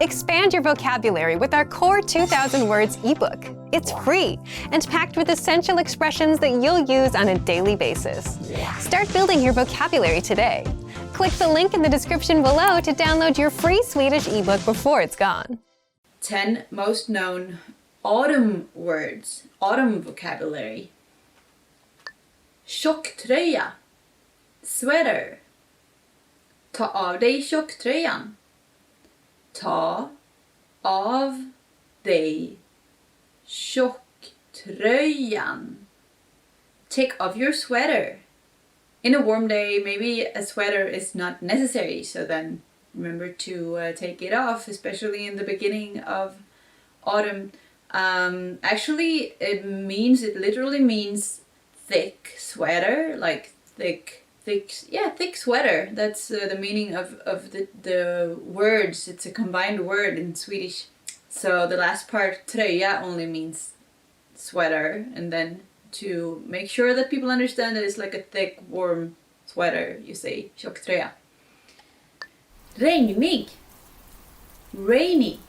Expand your vocabulary with our Core 2000 Words ebook. It's free and packed with essential expressions that you'll use on a daily basis. Start building your vocabulary today. Click the link in the description below to download your free Swedish ebook before it's gone. 10 most known autumn words, autumn vocabulary. Tjocktröja, sweater. Ta av dig tjocktröjan. Ta av dig tjocktröjan. Take off your sweater. In a warm day, maybe a sweater is not necessary, so then remember to take it off, especially in the beginning of autumn. Actually, it literally means thick sweater, like thick sweater. That's the meaning of the words. It's a combined word in Swedish. So the last part, tröja, only means sweater, and then to make sure that people understand that it's like a thick, warm sweater, you say tjocktröja. Regnig. Rainy.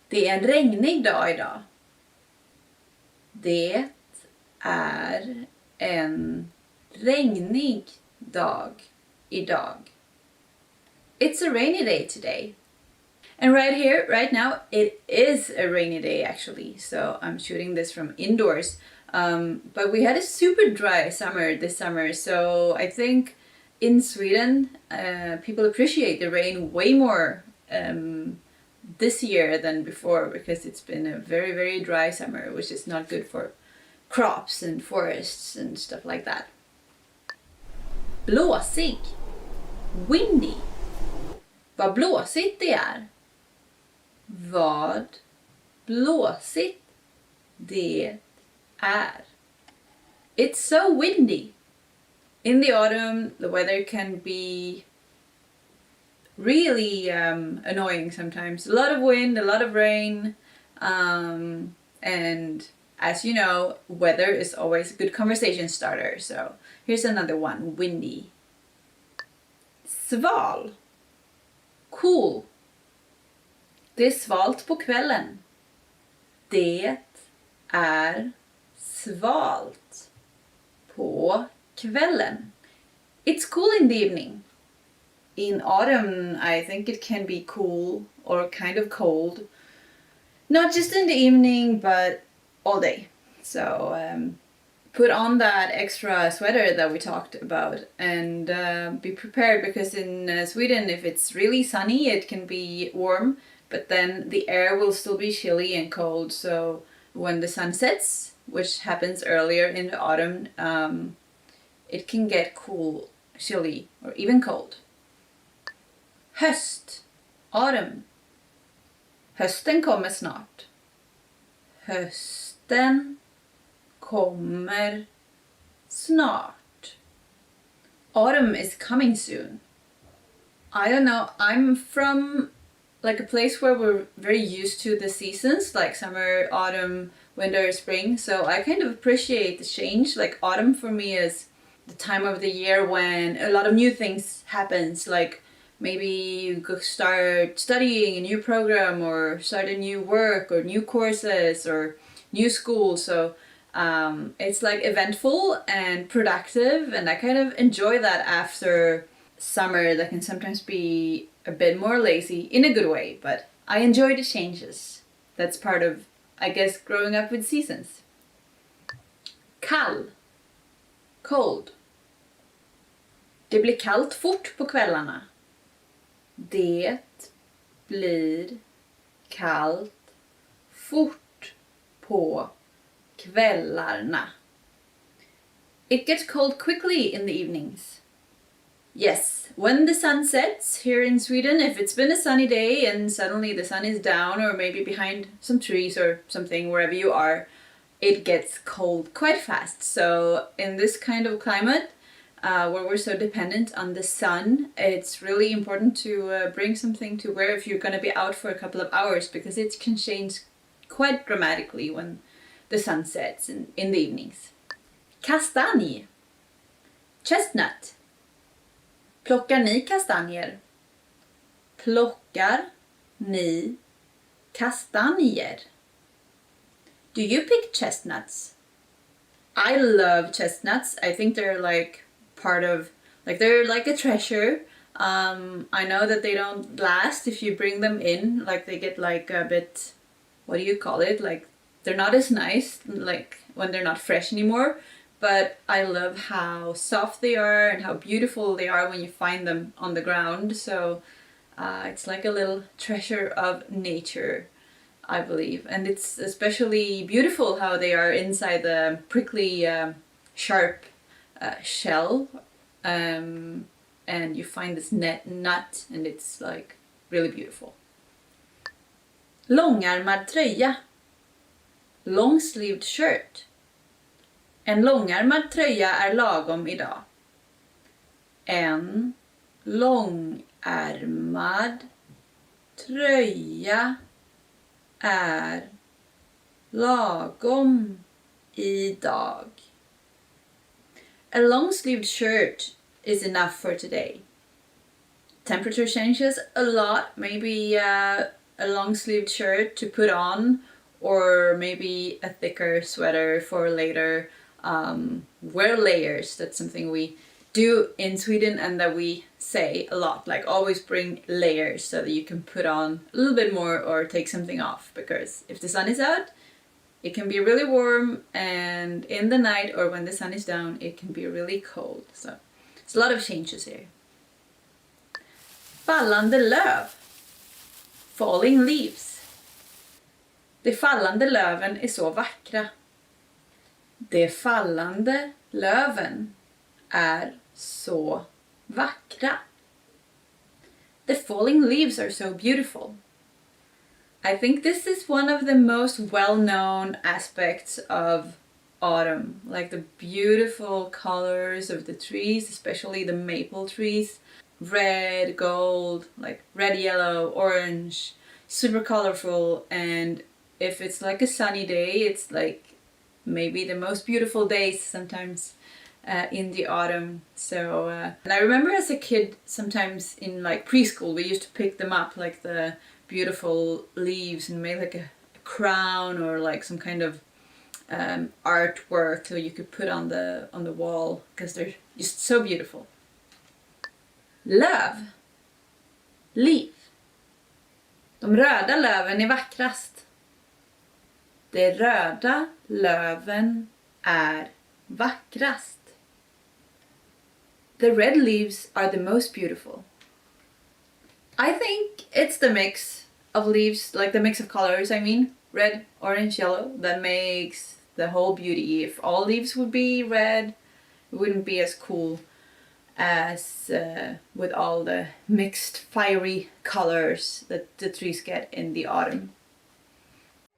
Det är en regnig dag idag. Det är en regnig dag idag. It's a rainy day today. And right here, right now, it is a rainy day actually. So I'm shooting this from indoors. But we had a super dry summer this summer. So I think in Sweden, people appreciate the rain way more this year than before, because it's been a very, very dry summer, which is not good for crops and forests and stuff like that. Blåsig. Windy. Vad blåsigt det är. Vad blåsigt det är. It's so windy. In the autumn, the weather can be really annoying sometimes. A lot of wind, a lot of rain, and as you know, weather is always a good conversation starter. So here's another one, windy. Sval. Cool. Det är svalt på kvällen. Det är svalt på kvällen. It's cool in the evening. In autumn, I think it can be cool or kind of cold. Not just in the evening, but all day. So put on that extra sweater that we talked about, and be prepared, because in Sweden, if it's really sunny, it can be warm, but then the air will still be chilly and cold. So when the sun sets, which happens earlier in the autumn, it can get cool, chilly, or even cold. Höst, autumn. Hösten kommer snart. Hösten kommer snart. Autumn is coming soon. I don't know, I'm from like a place where we're very used to the seasons, like summer, autumn, winter, spring. So I kind of appreciate the change. Like autumn for me is the time of the year when a lot of new things happens, like maybe you could start studying a new program, or start a new work, or new courses, or new school. So it's like eventful and productive, and I kind of enjoy that after summer that can sometimes be a bit more lazy in a good way, but I enjoy the changes. That's part of, I guess, growing up with seasons. Kall. Cold. Det blir kallt fort på kvällarna. Det blir kallt fort på kvällarna. It gets cold quickly in the evenings. Yes, when the sun sets here in Sweden, if it's been a sunny day and suddenly the sun is down, or maybe behind some trees or something, wherever you are, it gets cold quite fast. So in this kind of climate, where we're so dependent on the sun, it's really important to bring something to wear if you're going to be out for a couple of hours, because it can change quite dramatically when the sun sets in the evenings. Kastanj. Chestnut. Plockar ni kastanjer? Plockar ni kastanjer? Do you pick chestnuts? I love chestnuts. I think they're like part of, like they're like a treasure. I know that they don't last if you bring them in, like they get like a bit, what do you call it? Like they're not as nice like when they're not fresh anymore. But I love how soft they are and how beautiful they are when you find them on the ground. So it's like a little treasure of nature, I believe. And it's especially beautiful how they are inside the prickly, sharp shell. And you find this nut and it's like really beautiful. Långärmad tröja. Long sleeved shirt. En långärmad tröja är lagom idag. En långärmad tröja är lagom idag. A long-sleeved shirt is enough for today. Temperature changes a lot. Maybe a long-sleeved shirt to put on, or maybe a thicker sweater for later. Wear layers. That's something we do in Sweden and that we say a lot. Like always bring layers so that you can put on a little bit more or take something off, because if the sun is out, it can be really warm, and in the night or when the sun is down, it can be really cold. So it's a lot of changes here. Fallande löv. Falling leaves. De fallande löven är så vackra. De fallande löven är så vackra. The falling leaves are so beautiful. I think this is one of the most well-known aspects of autumn, like the beautiful colors of the trees, especially the maple trees. Red, gold, like red, yellow, orange, super colorful. And if it's like a sunny day, it's like maybe the most beautiful days sometimes in the autumn. So and I remember as a kid, sometimes in like preschool, we used to pick them up, like the beautiful leaves, and made like a crown or like some kind of artwork so you could put on the wall, because they're just so beautiful. Löv. Liv. De röda löven är vackrast. De röda löven är vackrast. The red leaves are the most beautiful. I think it's the mix of leaves, like the mix of colors, I mean, red, orange, yellow, that makes the whole beauty. If all leaves would be red, it wouldn't be as cool as with all the mixed fiery colors that the trees get in the autumn.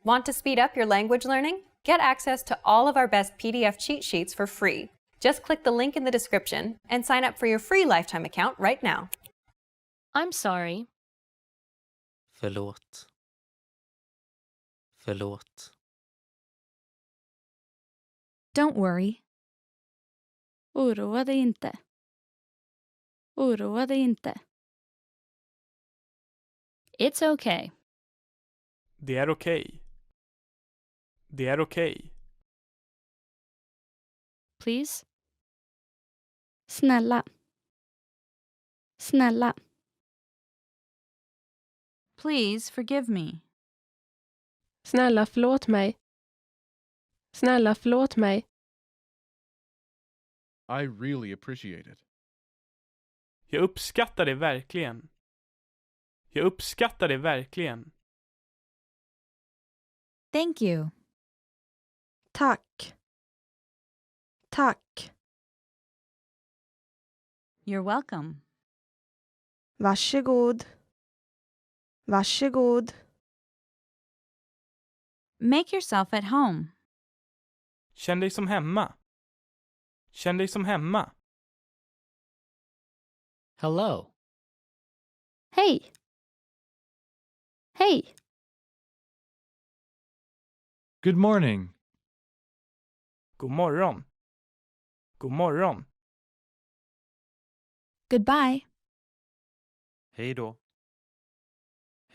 Want to speed up your language learning? Get access to all of our best PDF cheat sheets for free. Just click the link in the description and sign up for your free lifetime account right now. I'm sorry. Förlåt. Förlåt. Don't worry. Oroa dig inte. Oroa dig inte. It's okay. Det är okej. Det är okej. Please. Snälla. Snälla. Please forgive me. Snälla förlåt mig. Snälla förlåt mig. I really appreciate it. Jag uppskattar det verkligen. Jag uppskattar det verkligen. Thank you. Tack. Tack. You're welcome. Varsågod. Varsågod. Make yourself at home. Känn dig som hemma. Känn dig som hemma. Hello. Hej. Hej. Good morning. God morgon. God morgon. Goodbye. Hej då.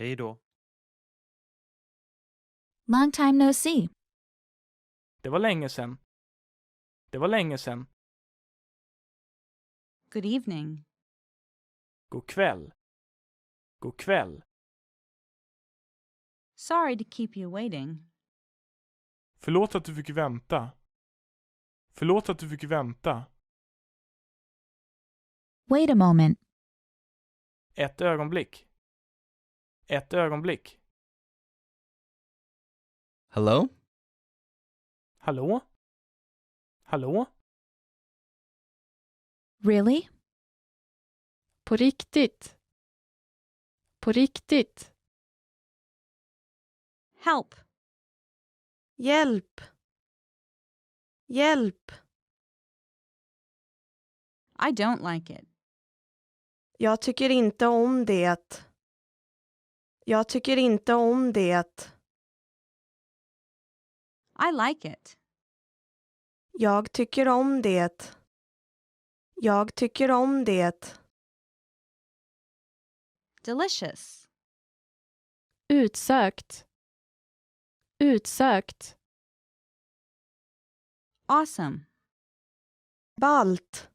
Hej då. Long time no see. Det var länge sedan. Det var länge sedan. Good evening. God kväll. God kväll. Sorry to keep you waiting. Förlåt att du fick vänta. Förlåt att du fick vänta. Wait a moment. Ett ögonblick. Ett ögonblick. Hello? Hallå? Hallå? Really? På riktigt. På riktigt. Help. Hjälp. Hjälp. I don't like it. Jag tycker inte om det. Jag tycker inte om det. I like it. Jag tycker om det. Jag tycker om det. Delicious. Utsökt. Utsökt. Awesome. Ballt.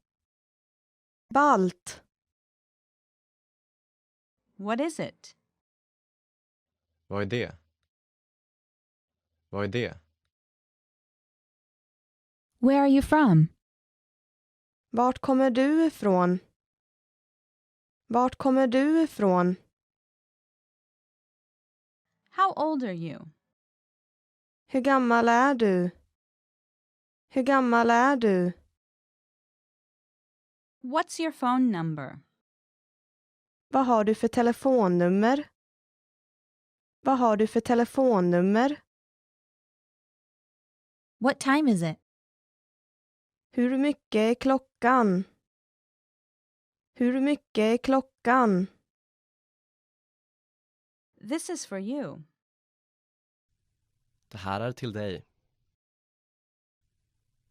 Ballt. What is it? Vad är det? Vad är det? Where are you from? Vart kommer du ifrån? Vart kommer du ifrån? How old are you? Hur gammal är du? Hur gammal är du? What's your phone number? Vad har du för telefonnummer? Vad har du för telefonnummer? What time is it? Hur mycket är klockan? Hur mycket är klockan? This is for you. Det här är till dig.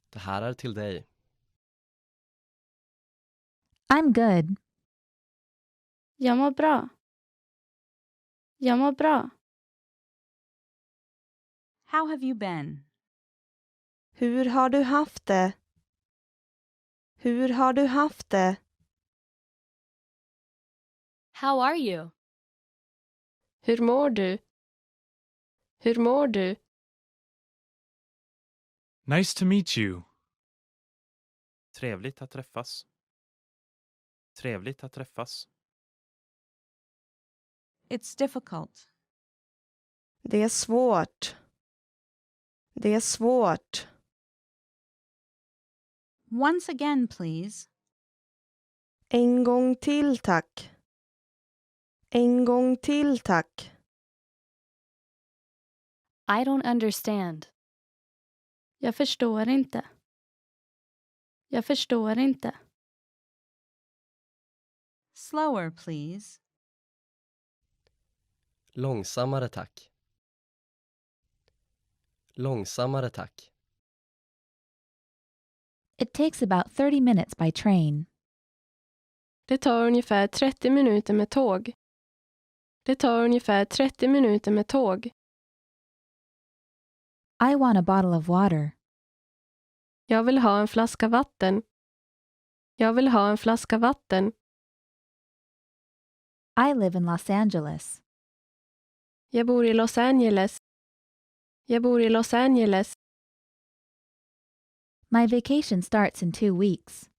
Det här är till dig. I'm good. Jag mår bra. Jag mår bra. How have you been? Hur har du haft det? Hur har du haft det? How are you? Hur mår du? Hur mår du? Nice to meet you. Trevligt att träffas. Trevligt att träffas. It's difficult. Det är svårt. Det är svårt. Once again, please. En gång till, tack. En gång till, tack. I don't understand. Jag förstår inte. Jag förstår inte. Slower, please. Långsammare tack. Långsammare tack. It takes about 30 minutes by train. Det tar ungefär 30 minuter med tåg. Det tar ungefär 30 minuter med tåg. I want a bottle of water. Jag vill ha en flaska vatten. Jag vill ha en flaska vatten. I live in Los Angeles. Jag bor i Los Angeles. Jag bor i Los Angeles. My vacation starts in 2 weeks.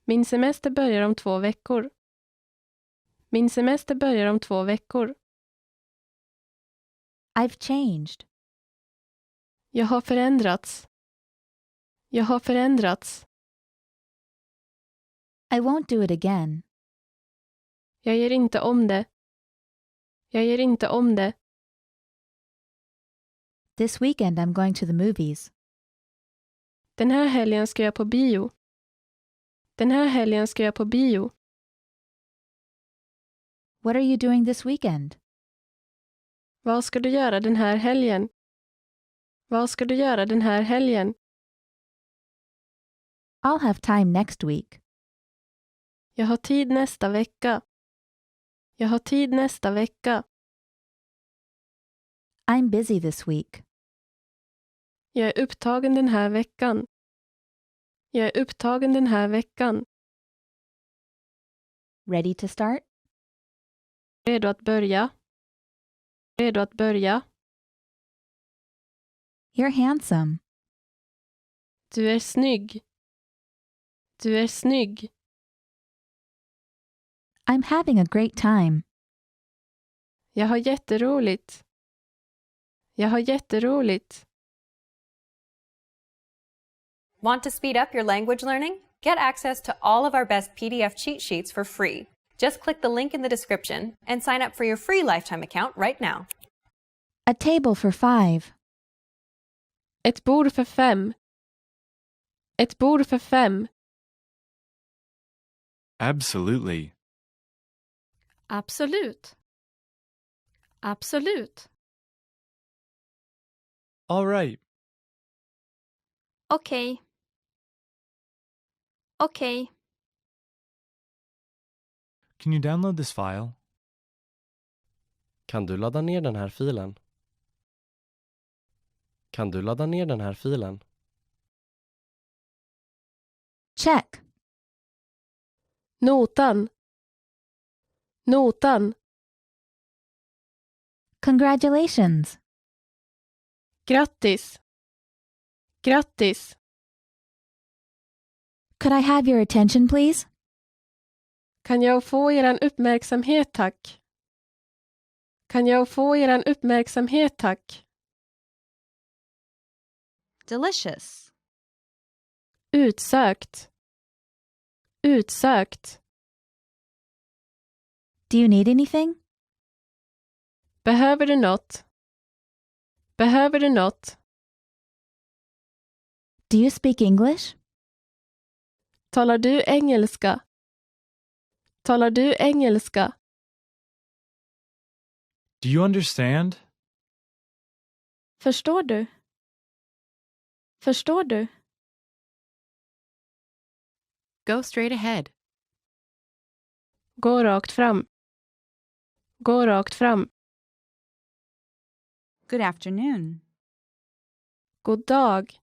Min semester börjar om 2 veckor. Min semester börjar om 2 veckor. I've changed. Jag har förändrats. Jag har förändrats. I won't do it again. Jag ger inte om det. Jag ger inte om det. This weekend I'm going to the movies. Den här helgen ska jag på bio. Den här helgen ska jag på bio. What are you doing this weekend? Vad ska du göra den här helgen? Vad ska du göra den här helgen? I'll have time next week. Jag har tid nästa vecka. Jag har tid nästa vecka. I'm busy this week. Jag är upptagen den här veckan. Jag är upptagen den här veckan. Ready to start? Redo att börja. Redo att börja. You're handsome. Du är snygg. Du är snygg. I'm having a great time. Jag har jätteroligt. Jag har jätteroligt. Want to speed up your language learning? Get access to all of our best PDF cheat sheets for free. Just click the link in the description and sign up for your free lifetime account right now. A table for 5. Ett bord för 5. Ett bord för 5. Absolutely. Absolut. Absolut. All right. Okej. Okej. Can you download this file? Kan du ladda ner den här filen? Kan du ladda ner den här filen? Check. Notan. Notan. Congratulations. Grattis. Grattis. Could I have your attention, please? Kan jag få eran uppmärksamhet, tack? Kan jag få eran uppmärksamhet, tack? Delicious. Utsökt. Utsökt. Do you need anything? Behöver du något? Behöver du något? Do you speak English? Talar du engelska? Talar du engelska? Do you understand? Förstår du? Förstår du? Go straight ahead. Gå rakt fram. Gå rakt fram. Good afternoon. God dag.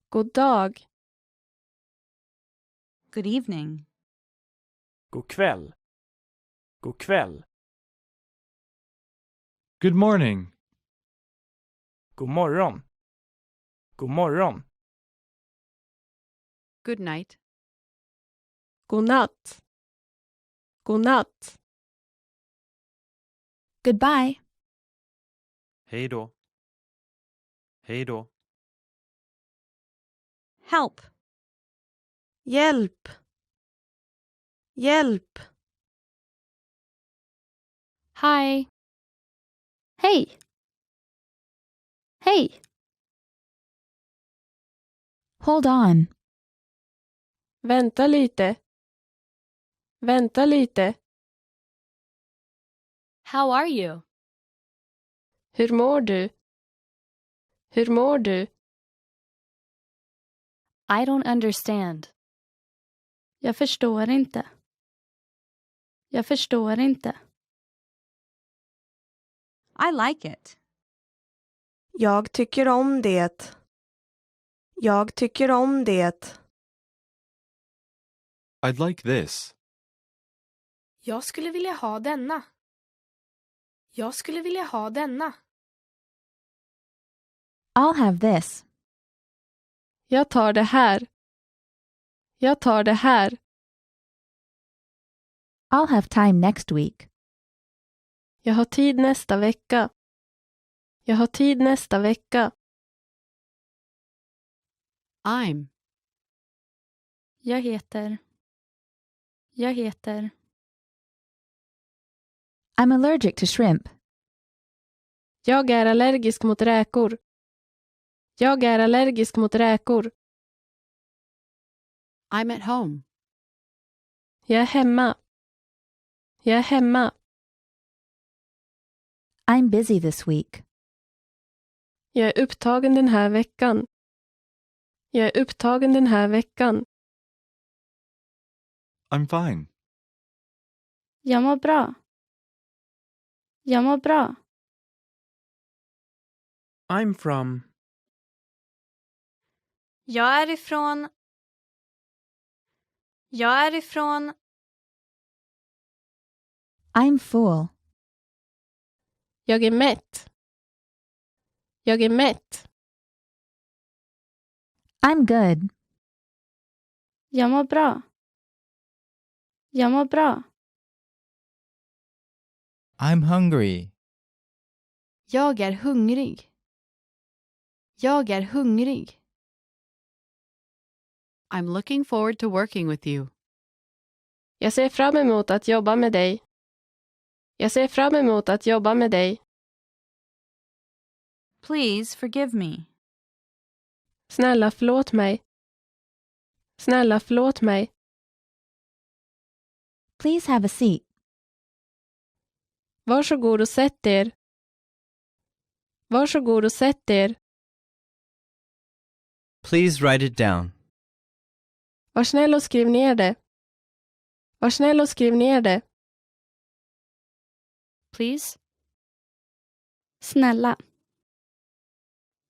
God dag. Good evening. God kväll. God kväll. Good morning. God morgon. God morgon. Good night. God natt. God natt. Goodbye. Hej då. Hej då. Help. Hjälp. Hjälp. Hi. Hej. Hej. Hold on. Vänta lite. Vänta lite. How are you? Hur mår du? Hur mår du? I don't understand. Jag förstår inte. Jag förstår inte. I like it. Jag tycker om det. Jag tycker om det. I'd like this. Jag skulle vilja ha denna. Jag skulle vilja ha denna. I'll have this. Jag tar det här. Jag tar det här. I'll have time next week. Jag har tid nästa vecka. Jag har tid nästa vecka. I'm. Jag heter. Jag heter. I'm allergic to shrimp. Jag är allergisk mot räkor. Jag är allergisk mot räkor. I'm at home. Jag är hemma. Jag är hemma. I'm busy this week. Jag är upptagen den här veckan. Jag är upptagen den här veckan. I'm fine. Jag mår bra. Jag mår bra. I'm from. Jag är ifrån. Jag är ifrån. I'm full. Jag är mätt. Jag är mätt. I'm good. Jag mår bra. Jag mår bra. I'm hungry. Jag är hungrig. Jag är hungrig. I'm looking forward to working with you. Jag ser fram emot att jobba med dig. Jag ser fram emot att jobba med dig. Please forgive me. Snälla förlåt mig. Snälla förlåt mig. Please have a seat. Varsågod och sätt er. Varsågod och sätt er. Please write it down. Var snäll och skriv ner det. Var snäll och skriv ner det. Please. Snälla.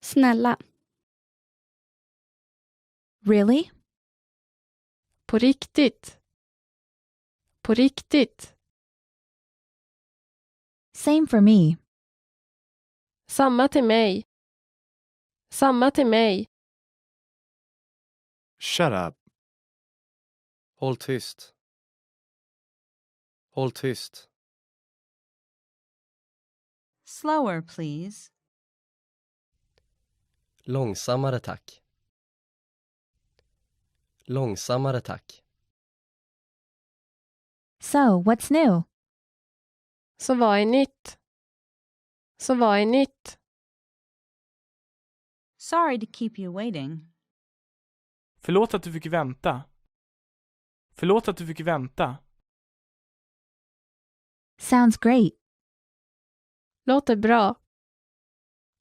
Snälla. Really? På riktigt. På riktigt. Same for me. Samma till mig. Samma till mig. Shut up. Håll tyst. Håll tyst. Slower, please. Långsammare tack. Långsammare tack. So, what's new? Så vad är nytt? Så vad är nytt? Sorry to keep you waiting. Förlåt att du fick vänta. Förlåt att du fick vänta. Sounds great. Låter bra.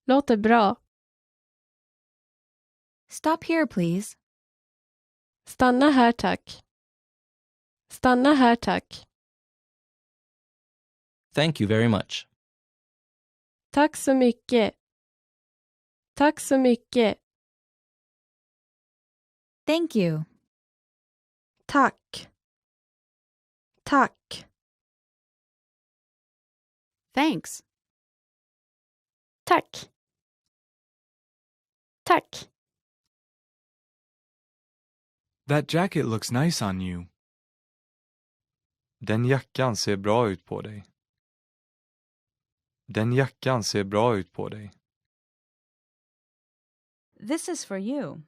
Låter bra. Stop here, please. Stanna här tack. Stanna här tack. Thank you very much. Tack så mycket. Tack så mycket. Thank you. Tack. Tack. Thanks. Tack. Tack. That jacket looks nice on you. Den jackan ser bra ut på dig. Den jackan ser bra ut på dig. This is for you.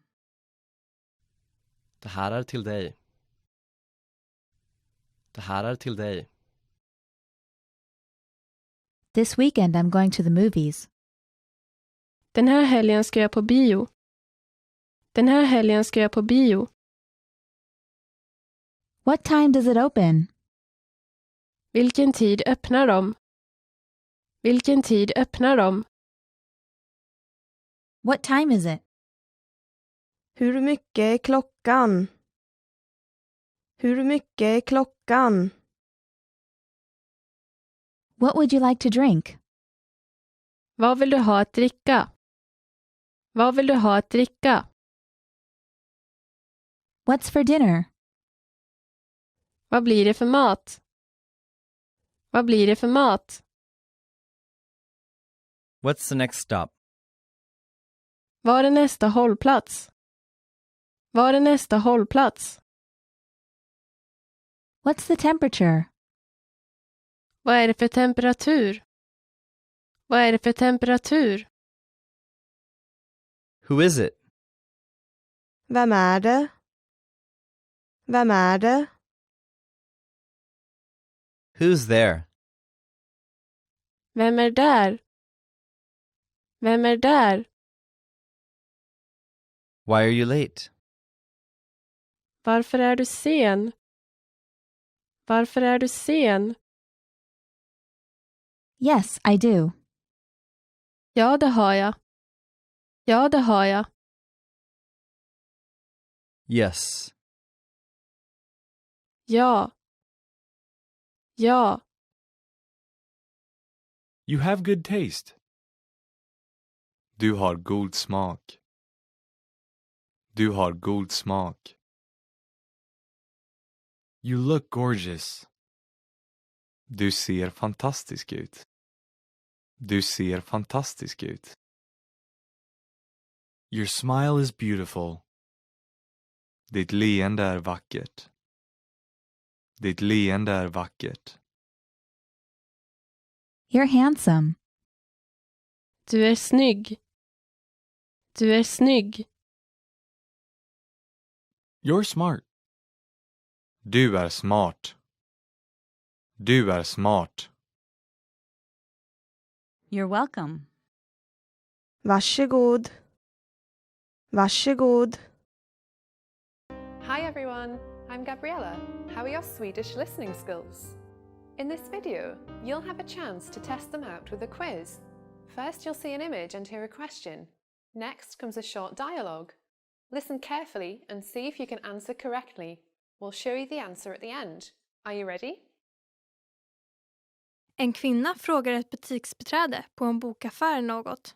Det här är till dig. Det här är till dig. This weekend I'm going to the movies. Den här helgen ska jag på bio. Den här helgen ska jag på bio. What time does it open? Vilken tid öppnar de? Vilken tid öppnar de? What time is it? Hur mycket är klockan? Hur mycket är klockan? What would you like to drink? Vad vill du ha att dricka? Vad vill du ha att dricka? What's for dinner? Vad blir det för mat? Vad blir det för mat? What's the next stop? Var är nästa hållplats? Var är nästa hållplats? What's the temperature? Vad är det för temperatur? Vad är det för temperatur? Who is it? Vem är det? Vem är det? Who's there? Vem är där? Vem är där? Why are you late? Varför är du sen? Varför är du sen? Yes, I do. Ja, det har jag. Ja, det har jag. Yes. Ja. Ja, You have good taste. Du har god smak. Du har god smak. You look gorgeous. Du ser fantastisk ut. Du ser fantastisk ut. Your smile is beautiful. Ditt leende är vackert. Ditt leende är vackert. You're handsome. du är snygg. Du är snygg. You're smart. Du är smart. Du är smart. You're welcome. Varsågod. Varsågod. Hi everyone, I'm Gabriella. How are your Swedish listening skills? In this video, you'll have a chance to test them out with a quiz. First, you'll see an image and hear a question. Next comes a short dialogue. Listen carefully and see if you can answer correctly. We'll show you the answer at the end. Are you ready? En kvinna frågar ett butiksbiträde på en bokaffär något.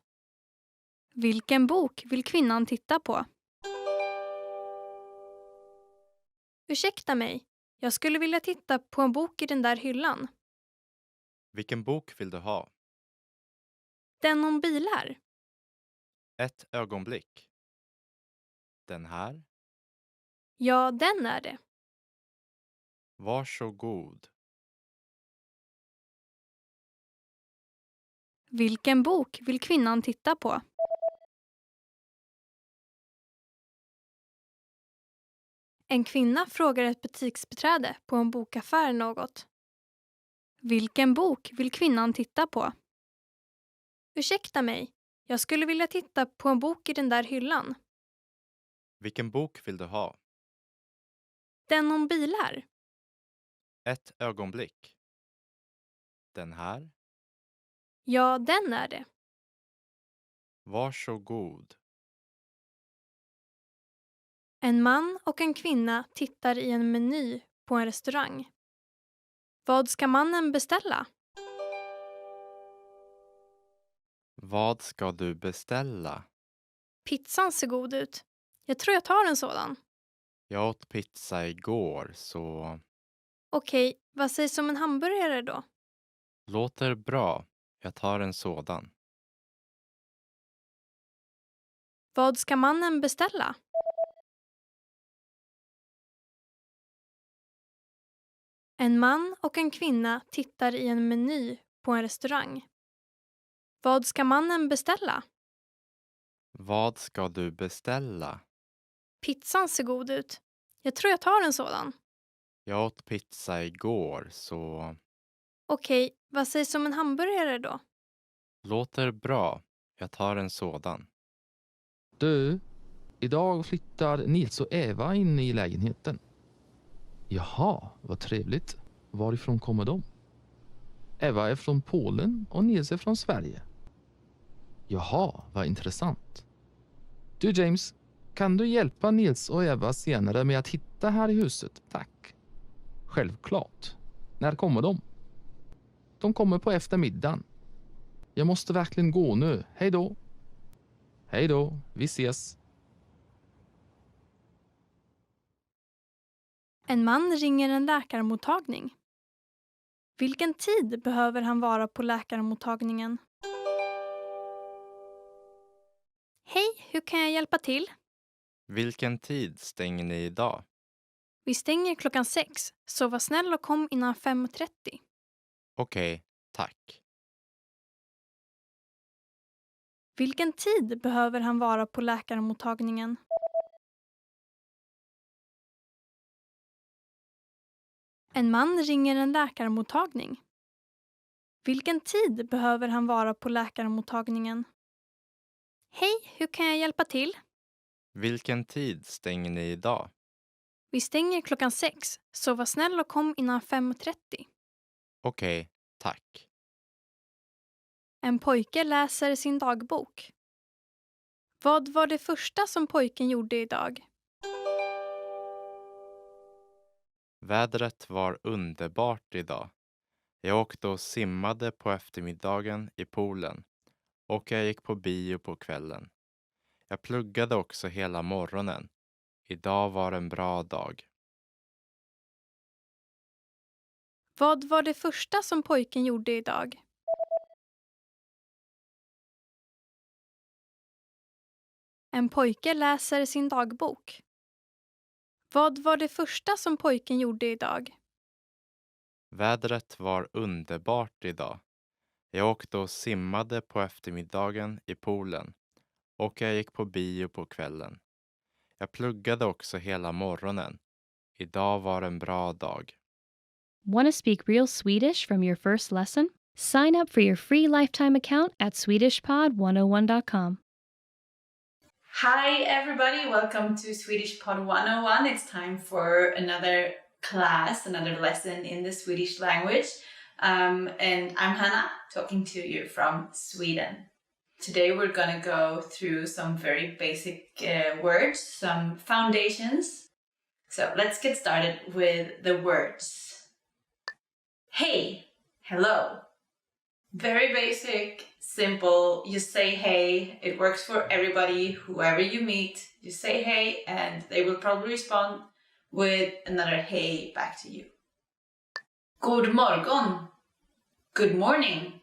Vilken bok vill kvinnan titta på? Ursäkta mig, jag skulle vilja titta på en bok i den där hyllan. Vilken bok vill du ha? Den om bilar. Ett ögonblick. Den här? Ja, den är det. Varsågod. Vilken bok vill kvinnan titta på? En kvinna frågar ett butiksbiträde på en bokaffär något. Vilken bok vill kvinnan titta på? Ursäkta mig, jag skulle vilja titta på en bok i den där hyllan. Vilken bok vill du ha? Den om bilar. Ett ögonblick. Den här? Ja, den är det. Varsågod. En man och en kvinna tittar i en meny på en restaurang. Vad ska mannen beställa? Vad ska du beställa? Pizzan ser god ut. Jag tror jag tar en sådan. Jag åt pizza igår, så Okej, vad sägs om en hamburgare då? låter bra. Jag tar en sådan. Vad ska mannen beställa? En man och en kvinna tittar i en meny på en restaurang. Vad ska mannen beställa? Vad ska du beställa? Pizzan ser god ut. Jag tror jag tar en sådan. Jag åt pizza igår, så Okej, vad sägs om en hamburgare då? låter bra. Jag tar en sådan. Du, idag flyttar Nils och Eva in i lägenheten. Jaha, vad trevligt. Varifrån kommer de? Eva är från Polen och Nils är från Sverige. Jaha, vad intressant. Du James, kan du hjälpa Nils och Eva senare med att hitta här i huset? Tack. Självklart. När kommer de? De kommer på eftermiddagen. Jag måste verkligen gå nu. Hej då. Hej då, vi ses. En man ringer en läkarmottagning. Vilken tid behöver han vara på läkarmottagningen? Hej, hur kan jag hjälpa till? Vilken tid stänger ni idag? Vi stänger 6:00, så var snäll och kom innan 5:30. Okej, tack. Vilken tid behöver han vara på läkarmottagningen? En man ringer en läkarmottagning. Vilken tid behöver han vara på läkarmottagningen? Hej, hur kan jag hjälpa till? Vilken tid stänger ni idag? Vi stänger 6:00, så var snäll och kom innan 5:30. Okej, tack. En pojke läser sin dagbok. Vad var det första som pojken gjorde idag? Vädret var underbart idag. Jag åkte och simmade på eftermiddagen i poolen och jag gick på bio på kvällen. Jag pluggade också hela morgonen. Idag var en bra dag. Vad var det första som pojken gjorde idag? En pojke läser sin dagbok. Vad var det första som pojken gjorde idag? Vädret var underbart idag. Jag åkte och simmade på eftermiddagen i poolen och jag gick på bio på kvällen. Jag pluggade också hela morgonen. Idag var en bra dag. Want to speak real Swedish from your first lesson? Sign up for your free lifetime account at SwedishPod101.com. Hi everybody, welcome to Swedish Pod 101. It's time for another class, another lesson in the Swedish language. And I'm Hannah, talking to you from Sweden. Today we're gonna go through some very basic words, some foundations. So let's get started with the words. Hey, hello. Very basic, simple. You say hey, it works for everybody, whoever you meet. You say hey and they will probably respond with another hey back to you. God morgon. Good morning.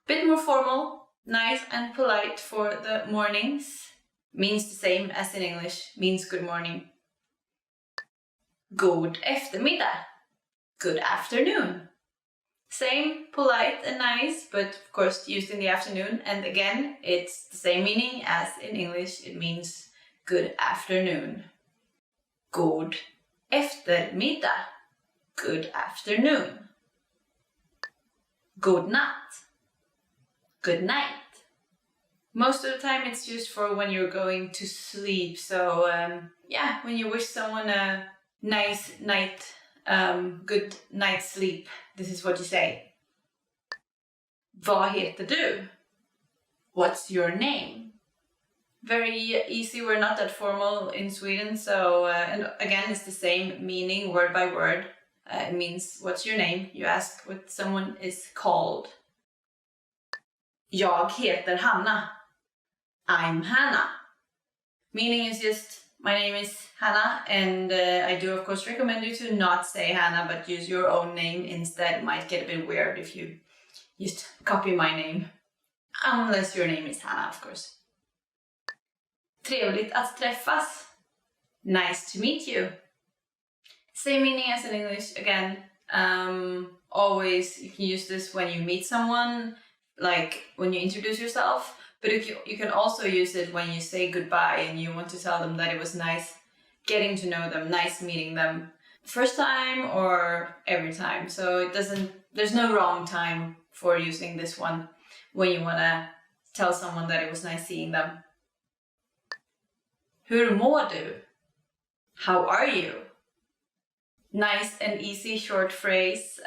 Bit more formal, nice and polite for the mornings. Means the same as in English, means good morning. God eftermiddag. Good afternoon. Same, polite and nice, but of course used in the afternoon. And again, it's the same meaning as in English. It means good afternoon. God eftermiddag. Good afternoon. God natt. Good night. Most of the time it's used for when you're going to sleep. So yeah, when you wish someone a nice night, good night's sleep. This is what you say. Vad heter du? What's your name? Very easy, we're not that formal in Sweden, so and again it's the same meaning word by word. It means what's your name? You ask what someone is called. Jag heter Hanna. I'm Hannah. Meaning is just my name is Hannah, and I do of course recommend you to not say Hannah but use your own name instead. It might get a bit weird if you just copy my name. Unless your name is Hannah, of course. Trevligt att träffas. Nice to meet you. Same meaning as in English again. Always you can use this when you meet someone, like when you introduce yourself. But you can also use it when you say goodbye and you want to tell them that it was nice getting to know them, nice meeting them. First time or every time. So there's no wrong time for using this one when you want to tell someone that it was nice seeing them. Hur mår du? How are you? Nice and easy short phrase.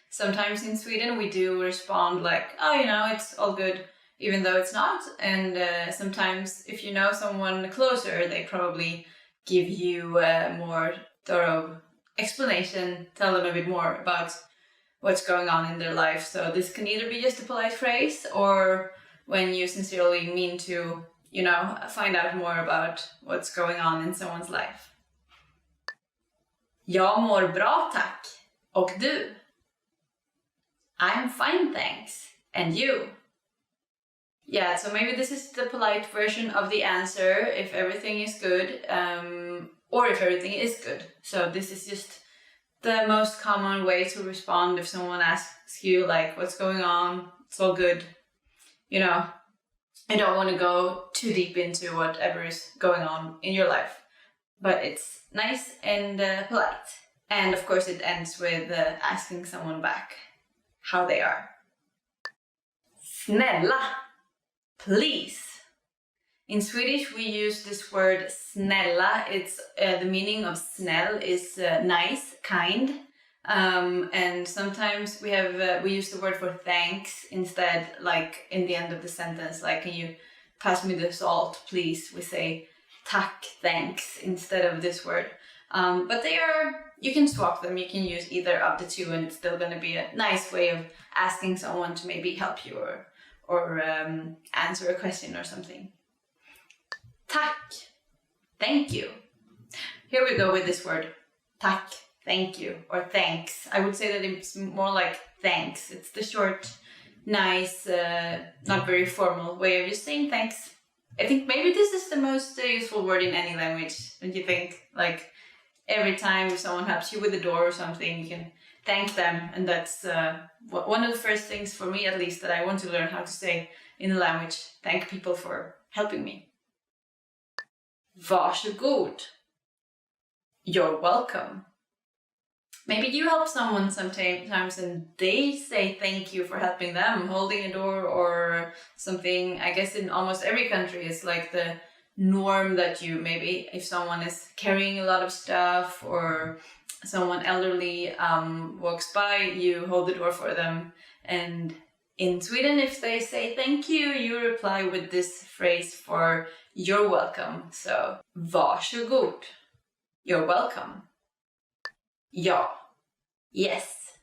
Sometimes in Sweden we do respond like, oh, it's all good, even though it's not. And sometimes if you know someone closer, they probably give you a more thorough explanation, tell them a bit more about what's going on in their life. So this can either be just a polite phrase or when you sincerely mean to, find out more about what's going on in someone's life. Jag mår bra tack. Och du? I'm fine thanks. And you? Yeah, so maybe this is the polite version of the answer if everything is good, or if everything is good. So this is just the most common way to respond if someone asks you like, what's going on? It's all good. I don't want to go too deep into whatever is going on in your life, but it's nice and polite. And of course it ends with asking someone back how they are. Snälla. Please. In Swedish we use this word snälla. It's the meaning of snäll is nice, kind, and sometimes we use the word for thanks instead, like in the end of the sentence, like, can you pass me the salt please? We say tack, thanks, instead of this word. But you can swap them. You can use either of the two, and it's still going to be a nice way of asking someone to maybe help you or answer a question or something. Tack, thank you. Here we go with this word, tack, thank you, or thanks. I would say that it's more like thanks. It's the short, nice, not very formal way of just saying thanks. I think maybe this is the most useful word in any language, don't you think? Like every time someone helps you with the door or something, you can thank them. And that's one of the first things, for me at least, that I want to learn how to say in the language. Thank people for helping me. Varsågod. You're welcome. Maybe you help someone sometimes and they say thank you for helping them, holding a door or something. I guess in almost every country it's like the norm that you, maybe if someone is carrying a lot of stuff or someone elderly walks by, you hold the door for them. And in Sweden, if they say thank you, you reply with this phrase for you're welcome. So, varsågod. You're welcome. Ja. Yes.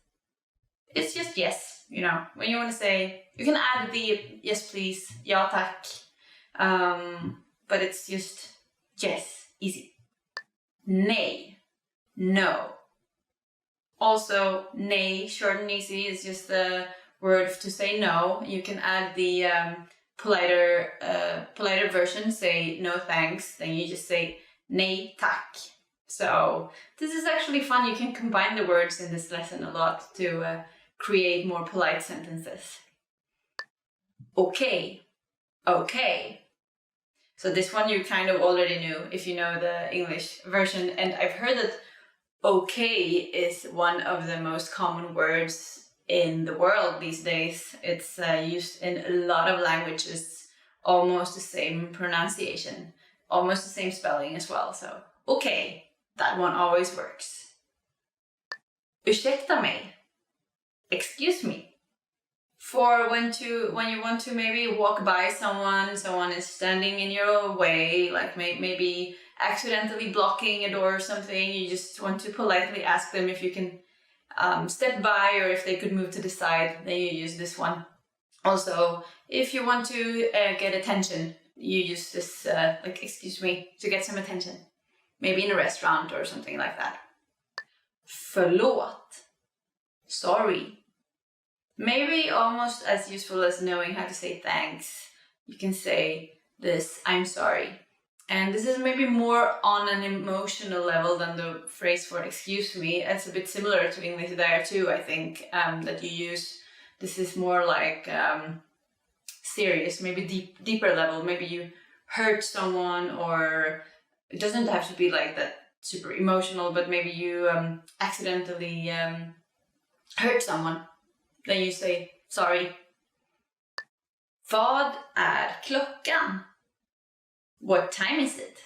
It's just yes, you know. When you want to say, you can add the yes please, ja tack. But it's just yes, easy. Nej. No. Also, nej, short and easy, is just the word to say no. You can add the politer version, say no thanks, then you just say nej tack. So this is actually fun. You can combine the words in this lesson a lot to create more polite sentences. Okay. Okay. So this one you kind of already knew if you know the English version. And I've heard that okay is one of the most common words in the world these days. It's used in a lot of languages, almost the same pronunciation, almost the same spelling as well. So, okay. That one always works. Ursäkta mig. Excuse me. For when you want to maybe walk by someone is standing in your way, like maybe accidentally blocking a door or something, you just want to politely ask them if you can step by or if they could move to the side, then you use this one. Also, if you want to get attention, you use this, like, excuse me, to get some attention. Maybe in a restaurant or something like that. Förlåt. Sorry. Maybe almost as useful as knowing how to say thanks. You can say this, I'm sorry. And this is maybe more on an emotional level than the phrase for excuse me. It's a bit similar to English there too, I think, that you use. This is more like serious, maybe deeper level. Maybe you hurt someone, or it doesn't have to be like that super emotional, but maybe you accidentally hurt someone. Then you say sorry. Vad är klockan? What time is it?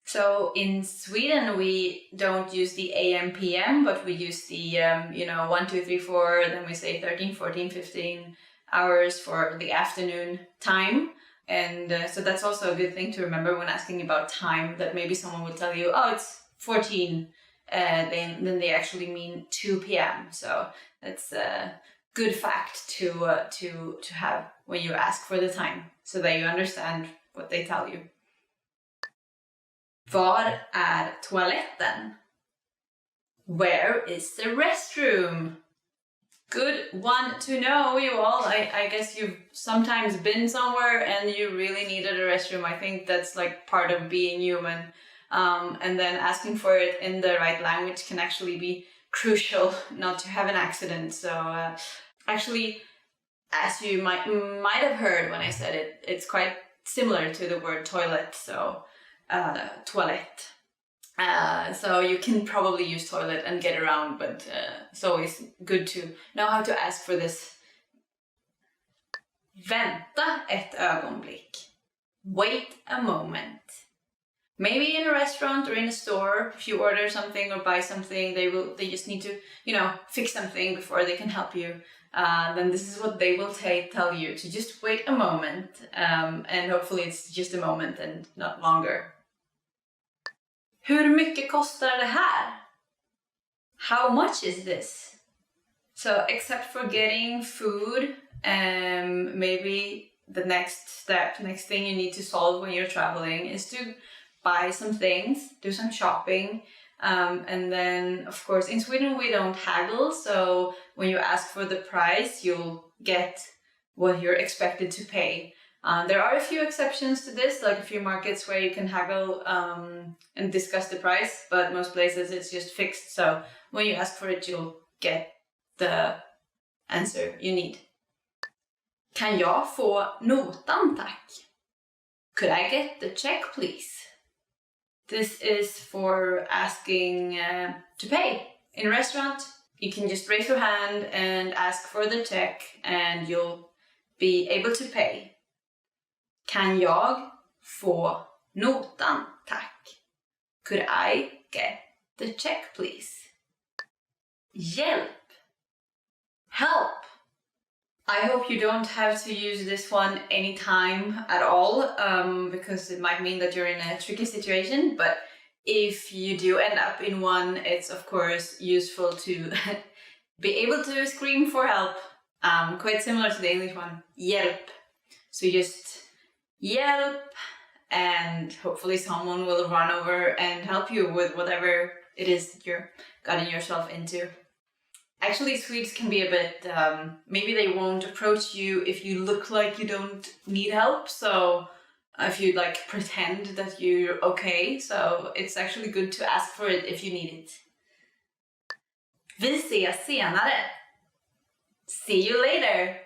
So in Sweden we don't use the AM PM, but we use the 1, 2, 3, 4, then we say 13, 14, 15 hours for the afternoon time. And so that's also a good thing to remember when asking about time, that maybe someone will tell you, oh, it's 14, then they actually mean 2 p.m. So that's a good fact to have when you ask for the time, so that you understand what they tell you. Var är toaletten? Where is the restroom? Good one to know, you all. I guess you've sometimes been somewhere and you really needed a restroom. I think that's like part of being human. And then asking for it in the right language can actually be crucial not to have an accident. So actually, as you might have heard when I said it, it's quite similar to the word toilet. So toilette. So you can probably use toilet and get around, but it's always good to know how to ask for this. Vänta ett ögonblick. Wait a moment. Maybe in a restaurant or in a store, if you order something or buy something, they just need to, fix something before they can help you. Then this is what they will tell you, to just wait a moment. And hopefully it's just a moment and not longer. Hur mycket kostar det här? How much is this? So except for getting food, maybe the next thing you need to solve when you're traveling is to buy some things, do some shopping. And then, of course, in Sweden we don't haggle, so when you ask for the price, you'll get what you're expected to pay. There are a few exceptions to this, like a few markets where you can haggle and discuss the price, but most places it's just fixed, so when you ask for it, you'll get the answer you need. Kan jag få notan, tack? Could I get the check, please? This is for asking to pay. In a restaurant, you can just raise your hand and ask for the check and you'll be able to pay. Kan jag få notan, tack? Could I get the check, please? Hjälp. Help. I hope you don't have to use this one anytime at all, because it might mean that you're in a tricky situation, but if you do end up in one, it's of course useful to be able to scream for help, quite similar to the English one, hjälp. So just hjälp, and hopefully someone will run over and help you with whatever it is that you're getting yourself into. Actually, Swedes can be a bit, maybe they won't approach you if you look like you don't need help, so if you like pretend that you're okay, so it's actually good to ask for it if you need it. Vi ses senare. See you later.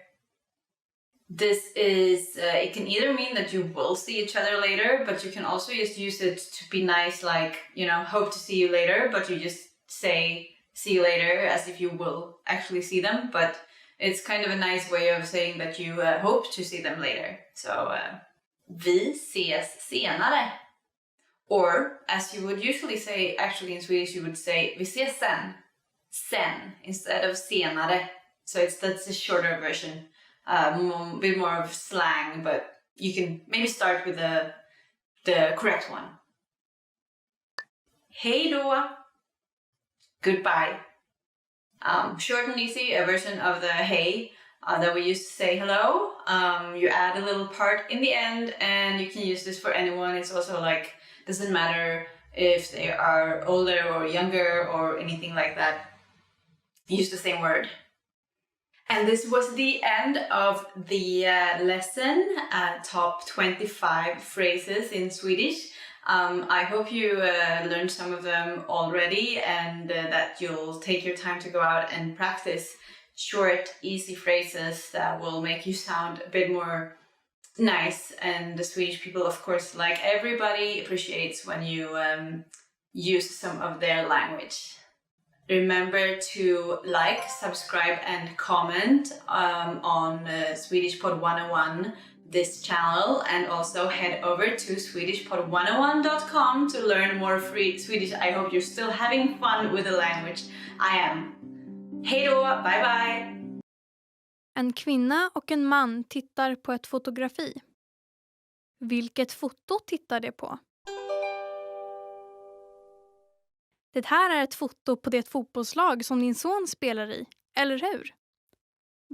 This is, it can either mean that you will see each other later, but you can also just use it to be nice, like, you know, hope to see you later, but you just say see you later as if you will actually see them, but it's kind of a nice way of saying that you hope to see them later. So, vi ses senare. Or, as you would usually say, actually in Swedish you would say vi ses sen. Sen, instead of senare. So that's a shorter version. A bit more of slang, but you can maybe start with the correct one. Hej då. Goodbye. Short and easy, a version of the hey that we used to say hello. You add a little part in the end, and you can use this for anyone. It's also like, doesn't matter if they are older or younger or anything like that. Use the same word. And this was the end of the lesson, top 25 phrases in Swedish. I hope you learned some of them already, and that you'll take your time to go out and practice short, easy phrases that will make you sound a bit more nice. And the Swedish people, of course, like everybody, appreciates when you use some of their language. Remember to like, subscribe and comment on Swedish Pod 101, this channel, and also head over to swedishpod101.com to learn more free Swedish. I hope you're still having fun with the language. I am. Hej då, bye bye! En kvinna och en man tittar på ett fotografi. Vilket foto tittar de på? Det här är ett foto på det fotbollslag som din son spelar i, eller hur?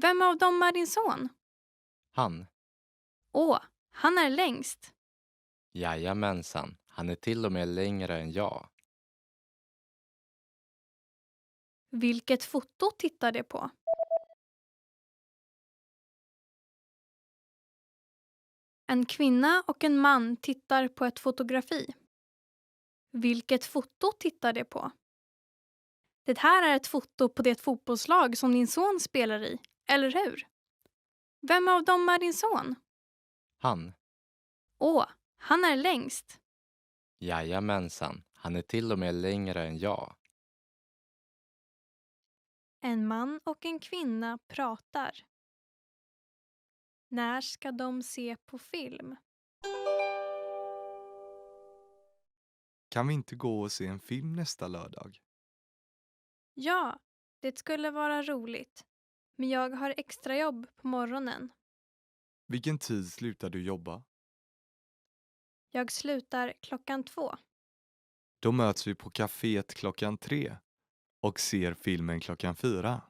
Vem av dem är din son? Han. Åh, han är längst. Jajamensan, han är till och med längre än jag. Vilket foto tittar de på? En kvinna och en man tittar på ett fotografi. Vilket foto tittar de på? Det här är ett foto på det fotbollslag som din son spelar i, eller hur? Vem av dem är din son? Han. Åh, han är längst. Jajamensan, han är till och med längre än jag. En man och en kvinna pratar. När ska de se på film? Kan vi inte gå och se en film nästa lördag? Ja, det skulle vara roligt. Men jag har extra jobb på morgonen. Vilken tid slutar du jobba? Jag slutar 2:00. Då möts vi på kaféet 3:00 och ser filmen 4:00.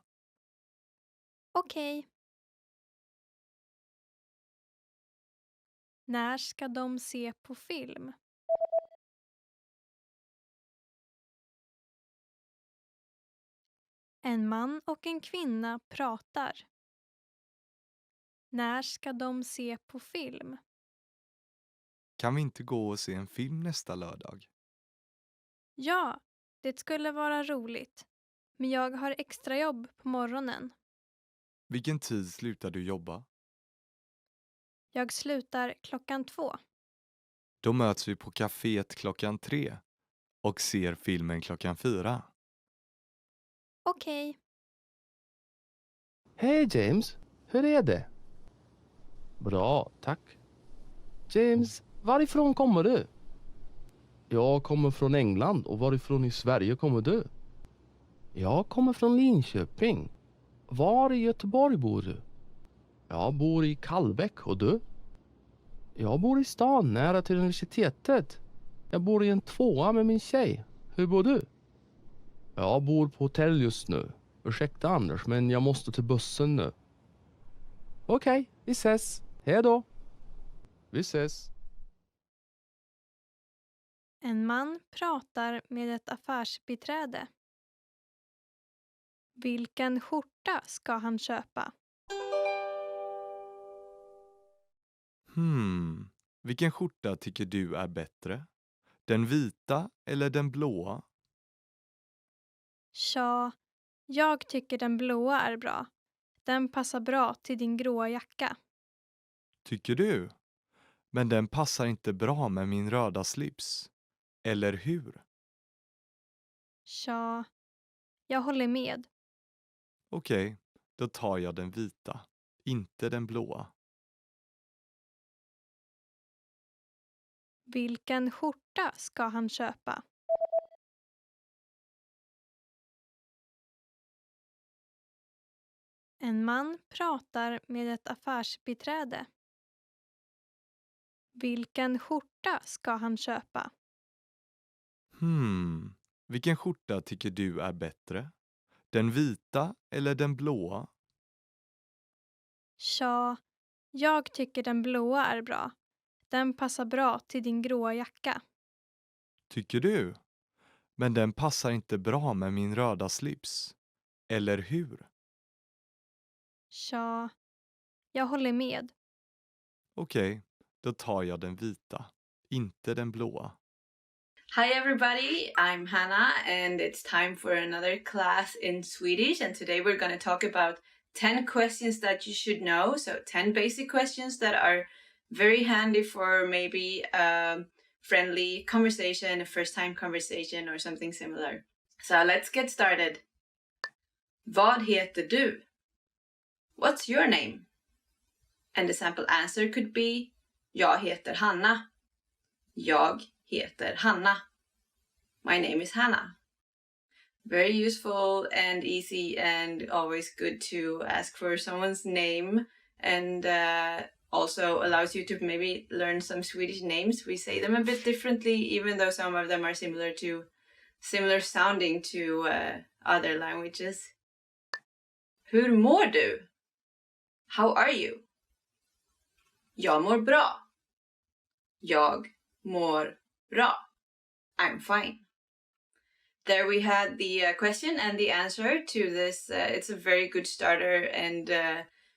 Okej. När ska de se på film? En man och en kvinna pratar. När ska de se på film? Kan vi inte gå och se en film nästa lördag? Ja, det skulle vara roligt. Men jag har extrajobb på morgonen. Vilken tid slutar du jobba? Jag slutar 2:00. Då möts vi på kaféet 3:00 och ser filmen 4:00. Okej. Hej James, hur är det? Bra, tack. James, varifrån kommer du? Jag kommer från England, och varifrån i Sverige kommer du? Jag kommer från Linköping. Var i Göteborg bor du? Jag bor i Kallbäck, och du? Jag bor i stan nära till universitetet. Jag bor i en 2:a med min tjej. Hur bor du? Jag bor på hotell just nu. Ursäkta Anders, men jag måste till bussen nu. Okej, vi ses. Hej då. Vi ses. En man pratar med ett affärsbiträde. Vilken skjorta ska han köpa? Vilken skjorta tycker du är bättre? Den vita eller den blåa? Tja, jag tycker den blåa är bra. Den passar bra till din gråa jacka. Tycker du? Men den passar inte bra med min röda slips. Eller hur? Tja, jag håller med. Okej, då tar jag den vita, inte den blåa. Vilken skjorta ska han köpa? En man pratar med ett affärsbiträde. Vilken skjorta ska han köpa? Vilken skjorta tycker du är bättre? Den vita eller den blåa? Tja, jag tycker den blåa är bra. Den passar bra till din gråa jacka. Tycker du? Men den passar inte bra med min röda slips. Eller hur? Tja, jag håller med. Okej, då tar jag den vita, inte den blåa. Hi everybody, I'm Hannah and it's time for another class in Swedish, and today we're going to talk about 10 questions that you should know. So 10 basic questions that are very handy for maybe a friendly conversation, a first time conversation or something similar. So let's get started. Vad heter du? What's your name? And the sample answer could be jag heter Hanna. Jag heter Hanna. My name is Hannah. Very useful and easy and always good to ask for someone's name, and also allows you to maybe learn some Swedish names. We say them a bit differently, even though some of them are similar sounding to other languages. Hur mår du? How are you? Jag mår bra. Jag mår bra. I'm fine. There we had the question and the answer to this. It's a very good starter, and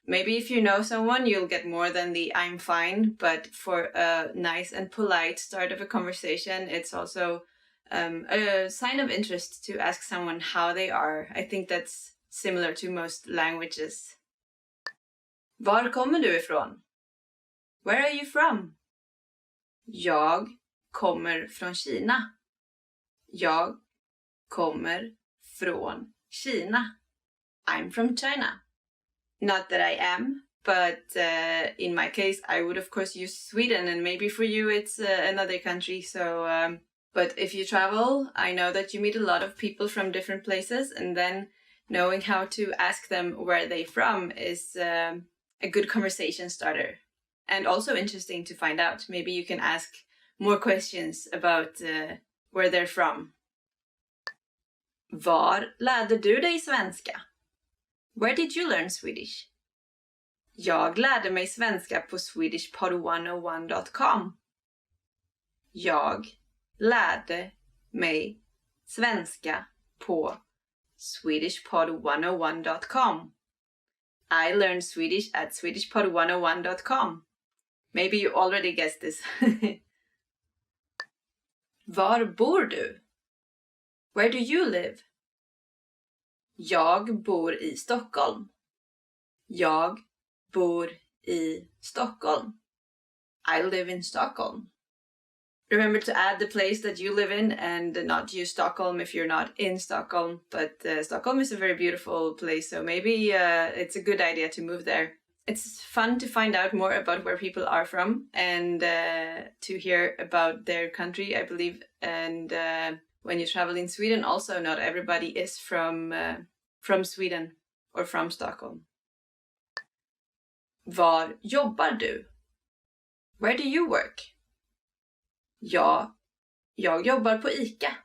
maybe if you know someone, you'll get more than the I'm fine, but for a nice and polite start of a conversation, it's also a sign of interest to ask someone how they are. I think that's similar to most languages. Var kommer du ifrån? Where are you from? Jag kommer från Kina. Jag kommer från Kina. I'm from China. Not that I am, but in my case, I would of course use Sweden, and maybe for you it's another country. So, but if you travel, I know that you meet a lot of people from different places, and then knowing how to ask them where they're from is a good conversation starter. And also interesting to find out. Maybe you can ask more questions about where they're from. Var lärde du dig svenska? Where did you learn Swedish? Jag lärde mig svenska på swedishpod101.com. Jag lärde mig svenska på swedishpod101.com. I learned Swedish at swedishpod101.com. Maybe you already guessed this. Var bor du? Where do you live? Jag bor i Stockholm. Jag bor i Stockholm. I live in Stockholm. Remember to add the place that you live in and not use Stockholm if you're not in Stockholm. But Stockholm is a very beautiful place, so maybe it's a good idea to move there. It's fun to find out more about where people are from and to hear about their country, I believe. And when you travel in Sweden, also not everybody is from Sweden or from Stockholm. Var jobbar du? Where do you work? Ja, jag jobbar på ICA.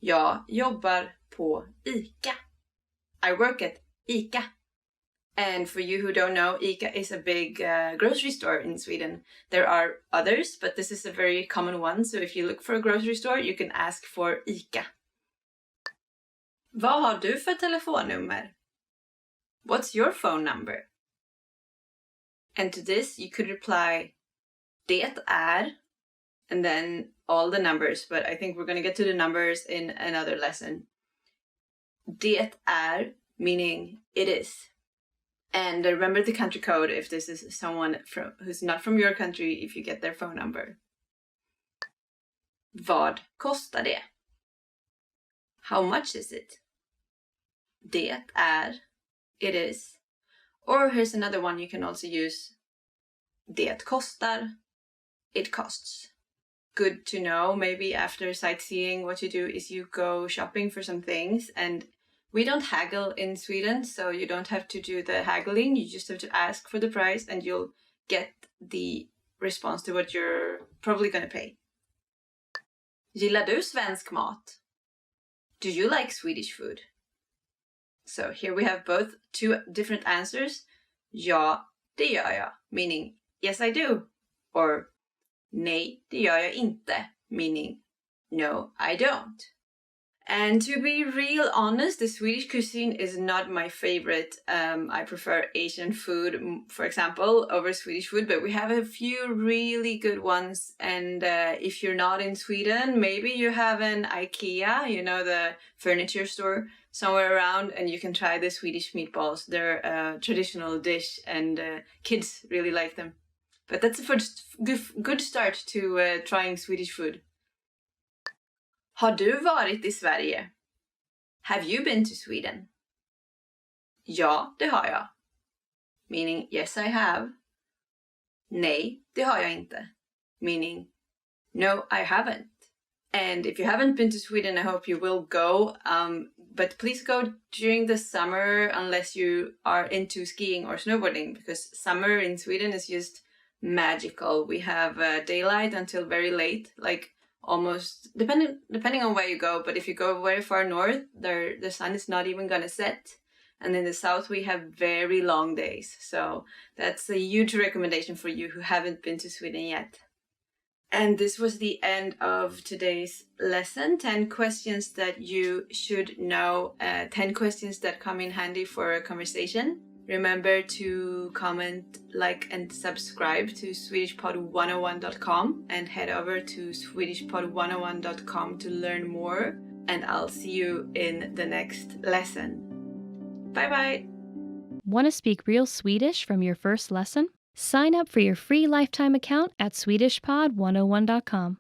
Jag jobbar på ICA. I work at ICA. And for you who don't know, ICA is a big grocery store in Sweden. There are others, but this is a very common one. So if you look for a grocery store, you can ask for ICA. Vad har du för telefonnummer? What's your phone number? And to this, you could reply, det är, and then all the numbers. But I think we're going to get to the numbers in another lesson. Det är, meaning it is. And remember the country code if this is someone who's not from your country, if you get their phone number. Vad kostar det? How much is it? Det är, it is. Or here's another one you can also use. Det kostar, it costs. Good to know. Maybe after sightseeing, what you do is you go shopping for some things, and we don't haggle in Sweden, so you don't have to do the haggling. You just have to ask for the price and you'll get the response to what you're probably going to pay. Gillar du svensk mat? Do you like Swedish food? So here we have both two different answers. Ja, det gör jag, meaning yes I do. Or nej, det gör jag inte, meaning no I don't. And to be real honest, the Swedish cuisine is not my favorite. I prefer Asian food, for example, over Swedish food, but we have a few really good ones. And if you're not in Sweden, maybe you have an IKEA, you know, the furniture store somewhere around, and you can try the Swedish meatballs. They're a traditional dish and kids really like them. But that's a first good start to trying Swedish food. Har du varit i Sverige? Have you been to Sweden? Ja, det har jag. Meaning yes I have. Nej, det har jag inte. Meaning no I haven't. And if you haven't been to Sweden, I hope you will go. But please go during the summer unless you are into skiing or snowboarding, because summer in Sweden is just magical. We have daylight until very late, like almost depending on where you go. But if you go very far north, the sun is not even gonna set. And in the south we have very long days. So that's a huge recommendation for you who haven't been to Sweden yet. And this was the end of today's lesson. 10 questions that you should know. 10 questions that come in handy for a conversation. Remember to comment, like, and subscribe to SwedishPod101.com and head over to SwedishPod101.com to learn more. And I'll see you in the next lesson. Bye bye! Want to speak real Swedish from your first lesson? Sign up for your free lifetime account at SwedishPod101.com.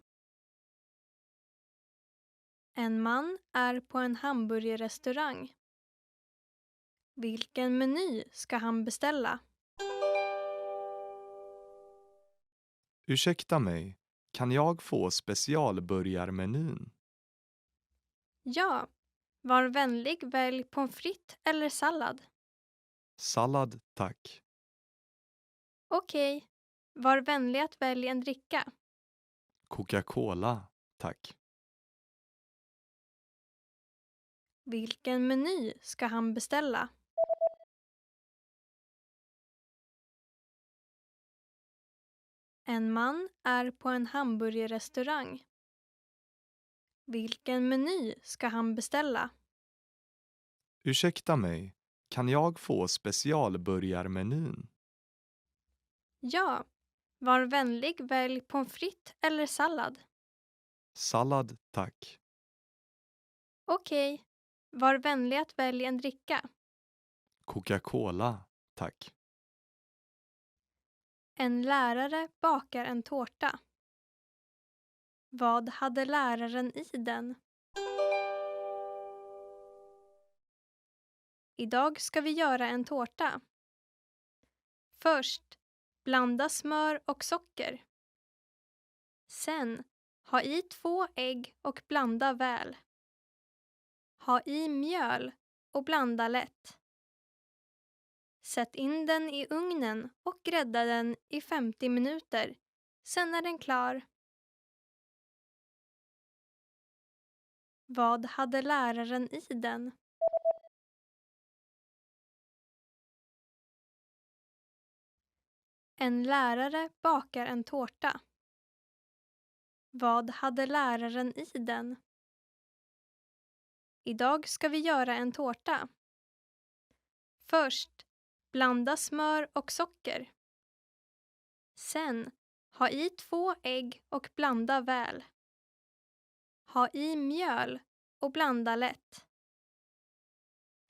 En man är på en hamburgerrestaurang. Vilken meny ska han beställa? Ursäkta mig, kan jag få specialburgarmenyn? Ja, var vänlig, välj pommes frites eller sallad. Sallad, tack. Okej, var vänlig att välja en dricka. Coca-Cola, tack. Vilken meny ska han beställa? En man är på en hamburgerrestaurang. Vilken meny ska han beställa? Ursäkta mig, kan jag få specialburgarmenyn? Ja, var vänlig välj pommes frites eller sallad. Sallad, tack. Okej, var vänlig att välja en dricka. Coca-Cola, tack. En lärare bakar en tårta. Vad hade läraren i den? Idag ska vi göra en tårta. Först, blanda smör och socker. Sen, ha i 2 ägg och blanda väl. Ha i mjöl och blanda lätt. Sätt in den i ugnen och grädda den i 50 minuter. Sen är den klar. Vad hade läraren i den? En lärare bakar en tårta. Vad hade läraren i den? Idag ska vi göra en tårta. Först, blanda smör och socker. Sen, ha i 2 ägg och blanda väl. Ha i mjöl och blanda lätt.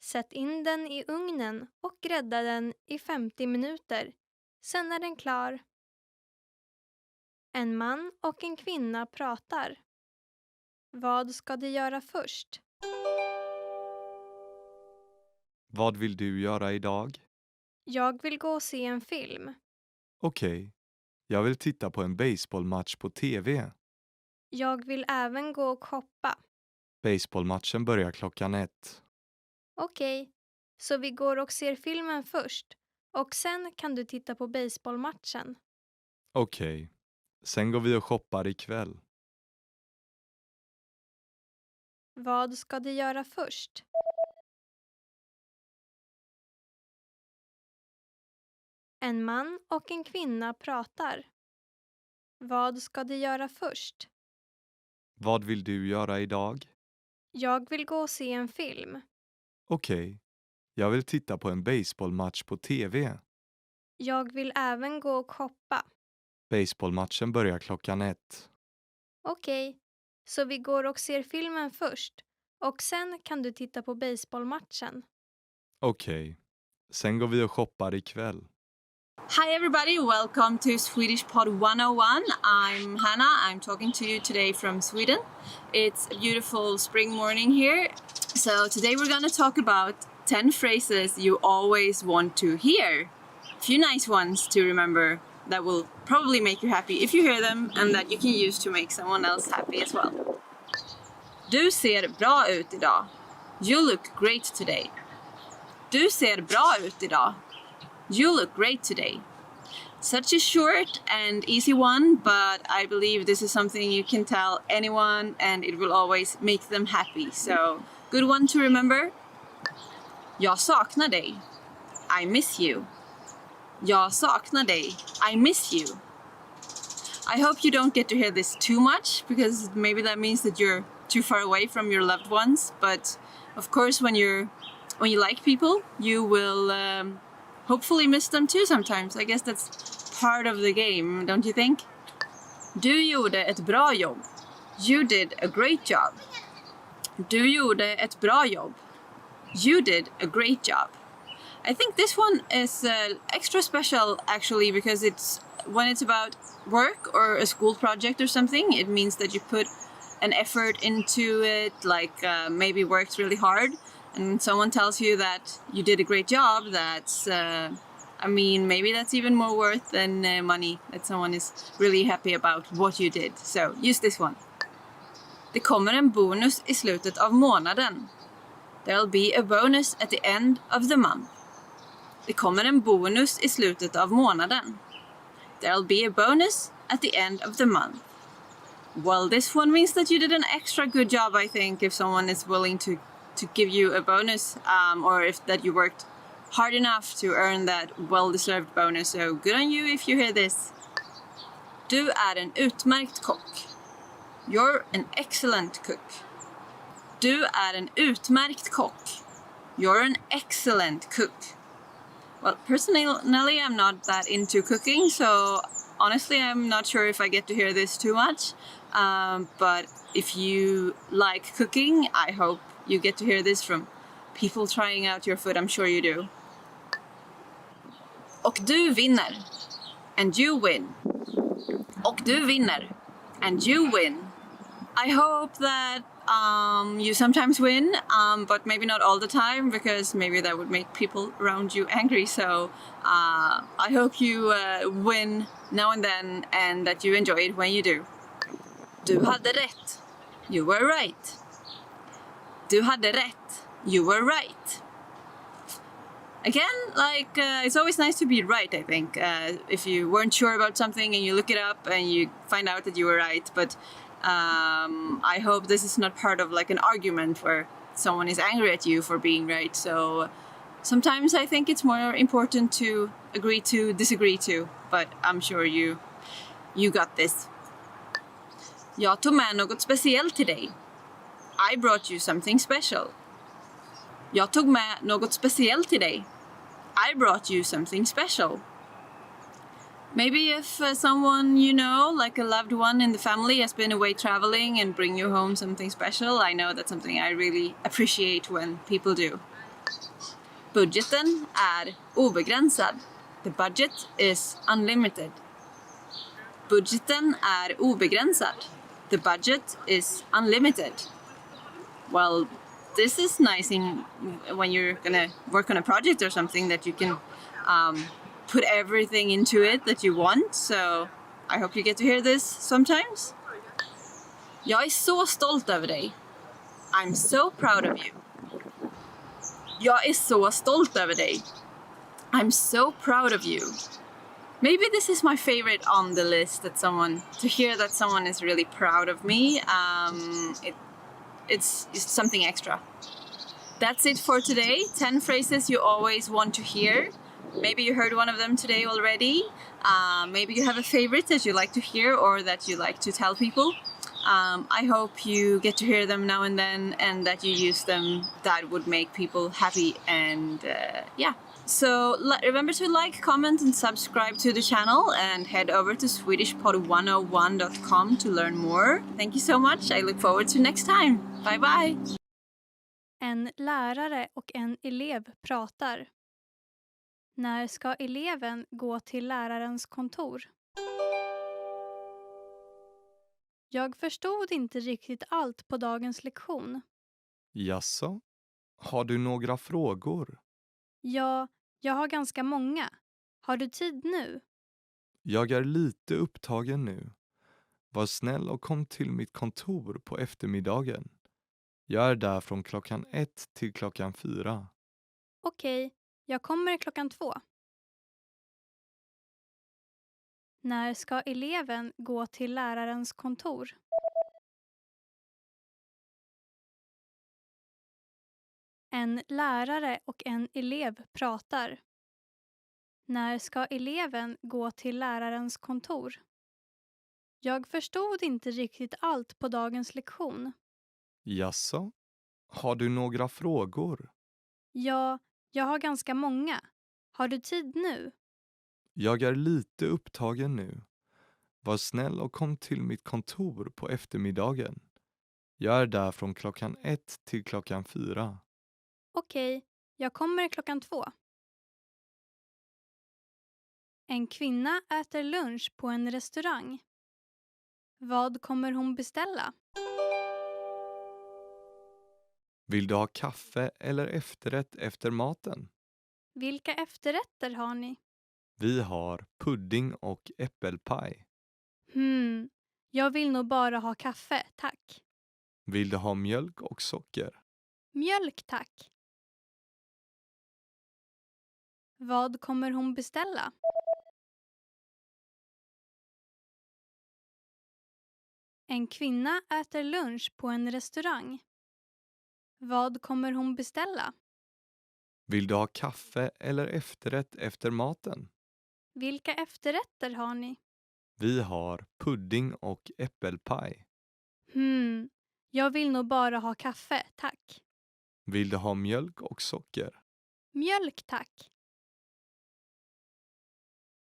Sätt in den i ugnen och grädda den i 50 minuter. Sen är den klar. En man och en kvinna pratar. Vad ska de göra först? Vad vill du göra idag? Jag vill gå och se en film. Okej. Jag vill titta på en baseballmatch på TV. Jag vill även gå och shoppa. Baseballmatchen börjar 1:00. Okej, så vi går och ser filmen först. Och sen kan du titta på baseballmatchen. Okej. Sen går vi och shoppar ikväll. Vad ska de göra först? En man och en kvinna pratar. Vad ska de göra först? Vad vill du göra idag? Jag vill gå och se en film. Okej. Jag vill titta på en baseballmatch på TV. Jag vill även gå och shoppa. Baseballmatchen börjar 1:00. Okej, så vi går och ser filmen först. Och sen kan du titta på baseballmatchen. Okej. Sen går vi och shoppar ikväll. Hi everybody, welcome to Swedish Pod 101. I'm Hannah. I'm talking to you today from Sweden. It's a beautiful spring morning here. So today we're going to talk about 10 phrases you always want to hear. A few nice ones to remember that will probably make you happy if you hear them and that you can use to make someone else happy as well. Du ser bra ut idag. You look great today. Du ser bra ut idag. You look great today. Such a short and easy one, but I believe this is something you can tell anyone and it will always make them happy. So, good one to remember. Jag saknar dig. I miss you. Jag saknar dig. I miss you. I hope you don't get to hear this too much because maybe that means that you're too far away from your loved ones. But of course, when you like people, you will hopefully miss them too sometimes. I guess that's part of the game, don't you think? Du gjorde ett bra jobb. You did a great job. Du gjorde ett bra jobb. You did a great job. I think this one is extra special actually because when it's about work or a school project or something, it means that you put an effort into it, like maybe worked really hard, and someone tells you that you did a great job. That's maybe that's even more worth than money, that someone is really happy about what you did. So use this one. Det kommer en bonus i slutet av månaden. There'll be a bonus at the end of the month. Det kommer en bonus i slutet av månaden. There'll be a bonus at the end of the month. Well, this one means that you did an extra good job, I think, if someone is willing to to give you a bonus, or if that you worked hard enough to earn that well-deserved bonus. So good on you if you hear this. Du är en utmärkt kock. You're an excellent cook. Du är en utmärkt kock. You're an excellent cook. Well, personally, I'm not that into cooking, so honestly, I'm not sure if I get to hear this too much. But if you like cooking, I hope you get to hear this from people trying out your food. I'm sure you do. Och du vinner. And you win. Och du vinner. And you win. I hope that you sometimes win, but maybe not all the time, because maybe that would make people around you angry. So I hope you win now and then, and that you enjoy it when you do. Du hade rätt. You were right. Du hade rätt. You were right. Again, it's always nice to be right, I think. If you weren't sure about something and you look it up and you find out that you were right. But I hope this is not part of an argument where someone is angry at you for being right. So sometimes I think it's more important to agree to disagree to. But I'm sure you got this. Jag tog med något speciellt till dig. I brought you something special. Jag tog med något speciellt till dig. I brought you something special. Maybe if someone you know, like a loved one in the family, has been away traveling and bring you home something special, I know that's something I really appreciate when people do. Budgeten är obegränsad. The budget is unlimited. Budgeten är obegränsad. The budget is unlimited. Well, this is nice when you're gonna work on a project or something, that you can put everything into it that you want. So I hope you get to hear this sometimes. Jag är så stolt över dig. I'm so proud of you. Jag är så stolt över dig. I'm so proud of you. Maybe this is my favorite on the list, to hear that someone is really proud of me. It's something extra. That's it for today. 10 phrases you always want to hear. Maybe you heard one of them today already. Maybe you have a favorite that you like to hear or that you like to tell people. I hope you get to hear them now and then, and that you use them. That would make people happy. And yeah. So remember to like, comment, and subscribe to the channel, and head over to swedishpod101.com to learn more. Thank you so much. I look forward to next time. Bye bye. En lärare och en elev pratar. När ska eleven gå till lärarens kontor? Jag förstod inte riktigt allt på dagens lektion. Jaså? Har du några frågor? Ja, jag har ganska många. Har du tid nu? Jag är lite upptagen nu. Var snäll och kom till mitt kontor på eftermiddagen. Jag är där från 1 till 4. Okej, jag kommer 2. När ska eleven gå till lärarens kontor? En lärare och en elev pratar. När ska eleven gå till lärarens kontor? Jag förstod inte riktigt allt på dagens lektion. Jaså? Har du några frågor? Ja, jag har ganska många. Har du tid nu? Jag är lite upptagen nu. Var snäll och kom till mitt kontor på eftermiddagen. Jag är där från 1 till 4. Okej, jag kommer 2. En kvinna äter lunch på en restaurang. Vad kommer hon beställa? Vill du ha kaffe eller efterrätt efter maten? Vilka efterrätter har ni? Vi har pudding och äppelpaj. Jag vill nog bara ha kaffe, tack. Vill du ha mjölk och socker? Mjölk, tack. Vad kommer hon beställa? En kvinna äter lunch på en restaurang. Vad kommer hon beställa? Vill du ha kaffe eller efterrätt efter maten? Vilka efterrätter har ni? Vi har pudding och äppelpaj. Jag vill nog bara ha kaffe, tack. Vill du ha mjölk och socker? Mjölk, tack.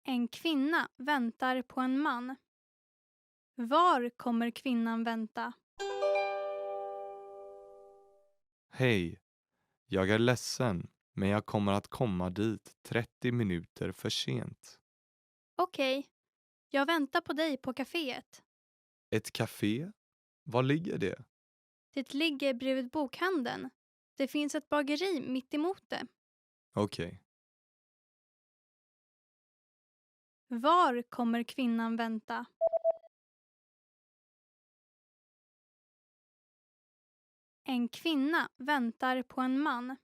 En kvinna väntar på en man. Var kommer kvinnan vänta? Hej, jag är ledsen, men jag kommer att komma dit 30 minuter för sent. Okej, jag väntar på dig på kaféet. Ett café? Var ligger det? Det ligger bredvid bokhandeln. Det finns ett bageri mitt emot det. Okej. Var kommer kvinnan vänta? En kvinna väntar på en man.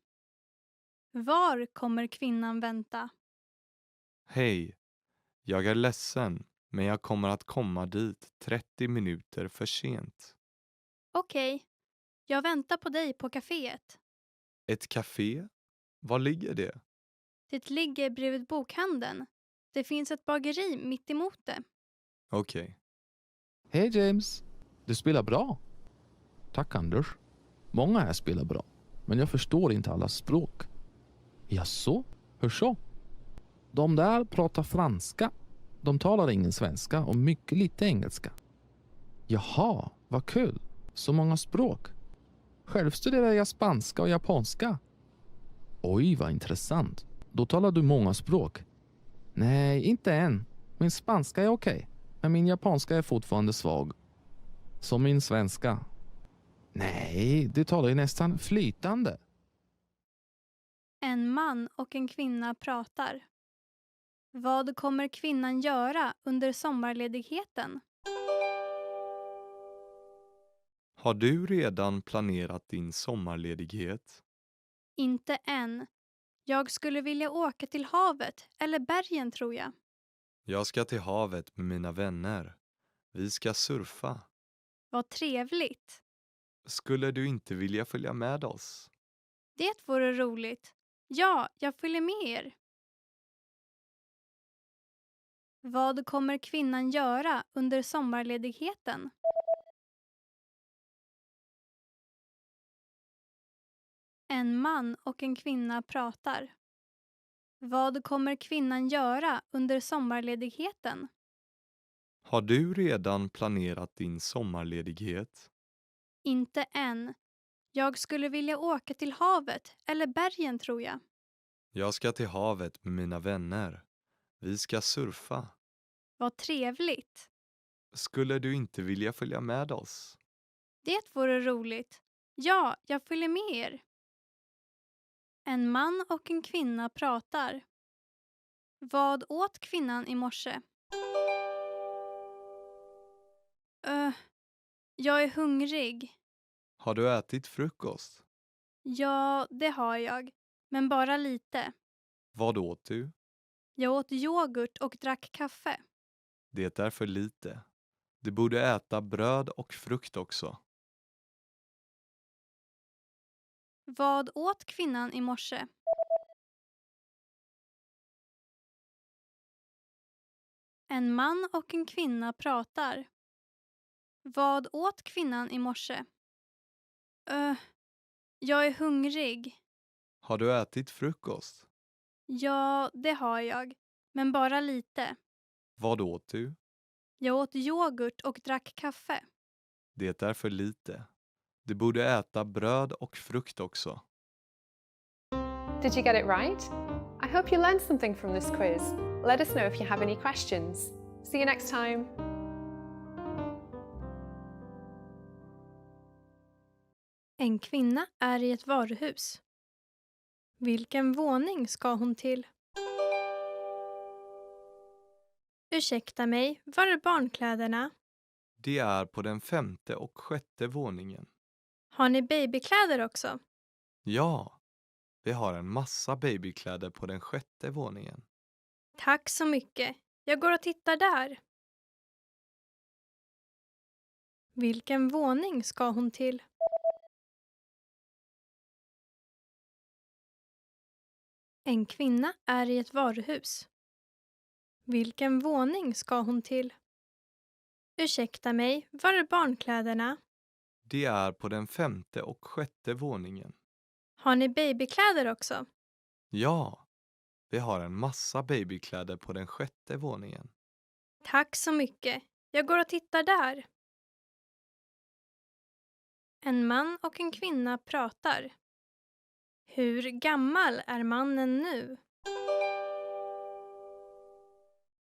Var kommer kvinnan vänta? Hej, jag är ledsen, men jag kommer att komma dit 30 minuter för sent. Okej, jag väntar på dig på kaféet. Ett café? Var ligger det? Det ligger bredvid bokhandeln. Det finns ett bageri mitt emot det. Okej. Hej James, du spelar bra. Tack Anders. Många här spelar bra, men jag förstår inte alla språk. Jaså, hur så? De där pratar franska. De talar ingen svenska och mycket lite engelska. Jaha, vad kul. Så många språk. Själv studerar jag spanska och japanska. Oj, vad intressant. Då talar du många språk. Nej, inte än. Min spanska är okej, men min japanska är fortfarande svag. Som min svenska. Nej, du talar ju nästan flytande. En man och en kvinna pratar. Vad kommer kvinnan göra under sommarledigheten? Har du redan planerat din sommarledighet? Inte än. Jag skulle vilja åka till havet eller bergen tror jag. Jag ska till havet med mina vänner. Vi ska surfa. Vad trevligt. Skulle du inte vilja följa med oss? Det vore roligt. Ja, jag följer med er. Vad kommer kvinnan göra under sommarledigheten? En man och en kvinna pratar. Vad kommer kvinnan göra under sommarledigheten? Har du redan planerat din sommarledighet? Inte än. Jag skulle vilja åka till havet eller bergen tror jag. Jag ska till havet med mina vänner. Vi ska surfa. Vad trevligt. Skulle du inte vilja följa med oss? Det vore roligt. Ja, jag följer med er. En man och en kvinna pratar. Vad åt kvinnan i morse? Jag är hungrig. Har du ätit frukost? Ja, det har jag. Men bara lite. Vad åt du? Jag åt yoghurt och drack kaffe. Det är för lite. Du borde äta bröd och frukt också. Vad åt kvinnan i morse? En man och en kvinna pratar. Vad åt kvinnan i morse? Jag är hungrig. Har du ätit frukost? Ja, det har jag. Men bara lite. Vad åt du? Jag åt yoghurt och drack kaffe. Det är för lite. Du borde äta bröd och frukt också. Did you get it right? I hope you learned something from this quiz. Let us know if you have any questions. See you next time. En kvinna är i ett varuhus. Vilken våning ska hon till? Ursäkta mig, var är barnkläderna? Det är på den 5:e och 6:e våningen. Har ni babykläder också? Ja, vi har en massa babykläder på den 6:e våningen. Tack så mycket. Jag går och tittar där. Vilken våning ska hon till? En kvinna är i ett varuhus. Vilken våning ska hon till? Ursäkta mig, var är barnkläderna? Det är på den 5:e och 6:e våningen. Har ni babykläder också? Ja, vi har en massa babykläder på den 6:e våningen. Tack så mycket. Jag går och tittar där. En man och en kvinna pratar. Hur gammal är mannen nu?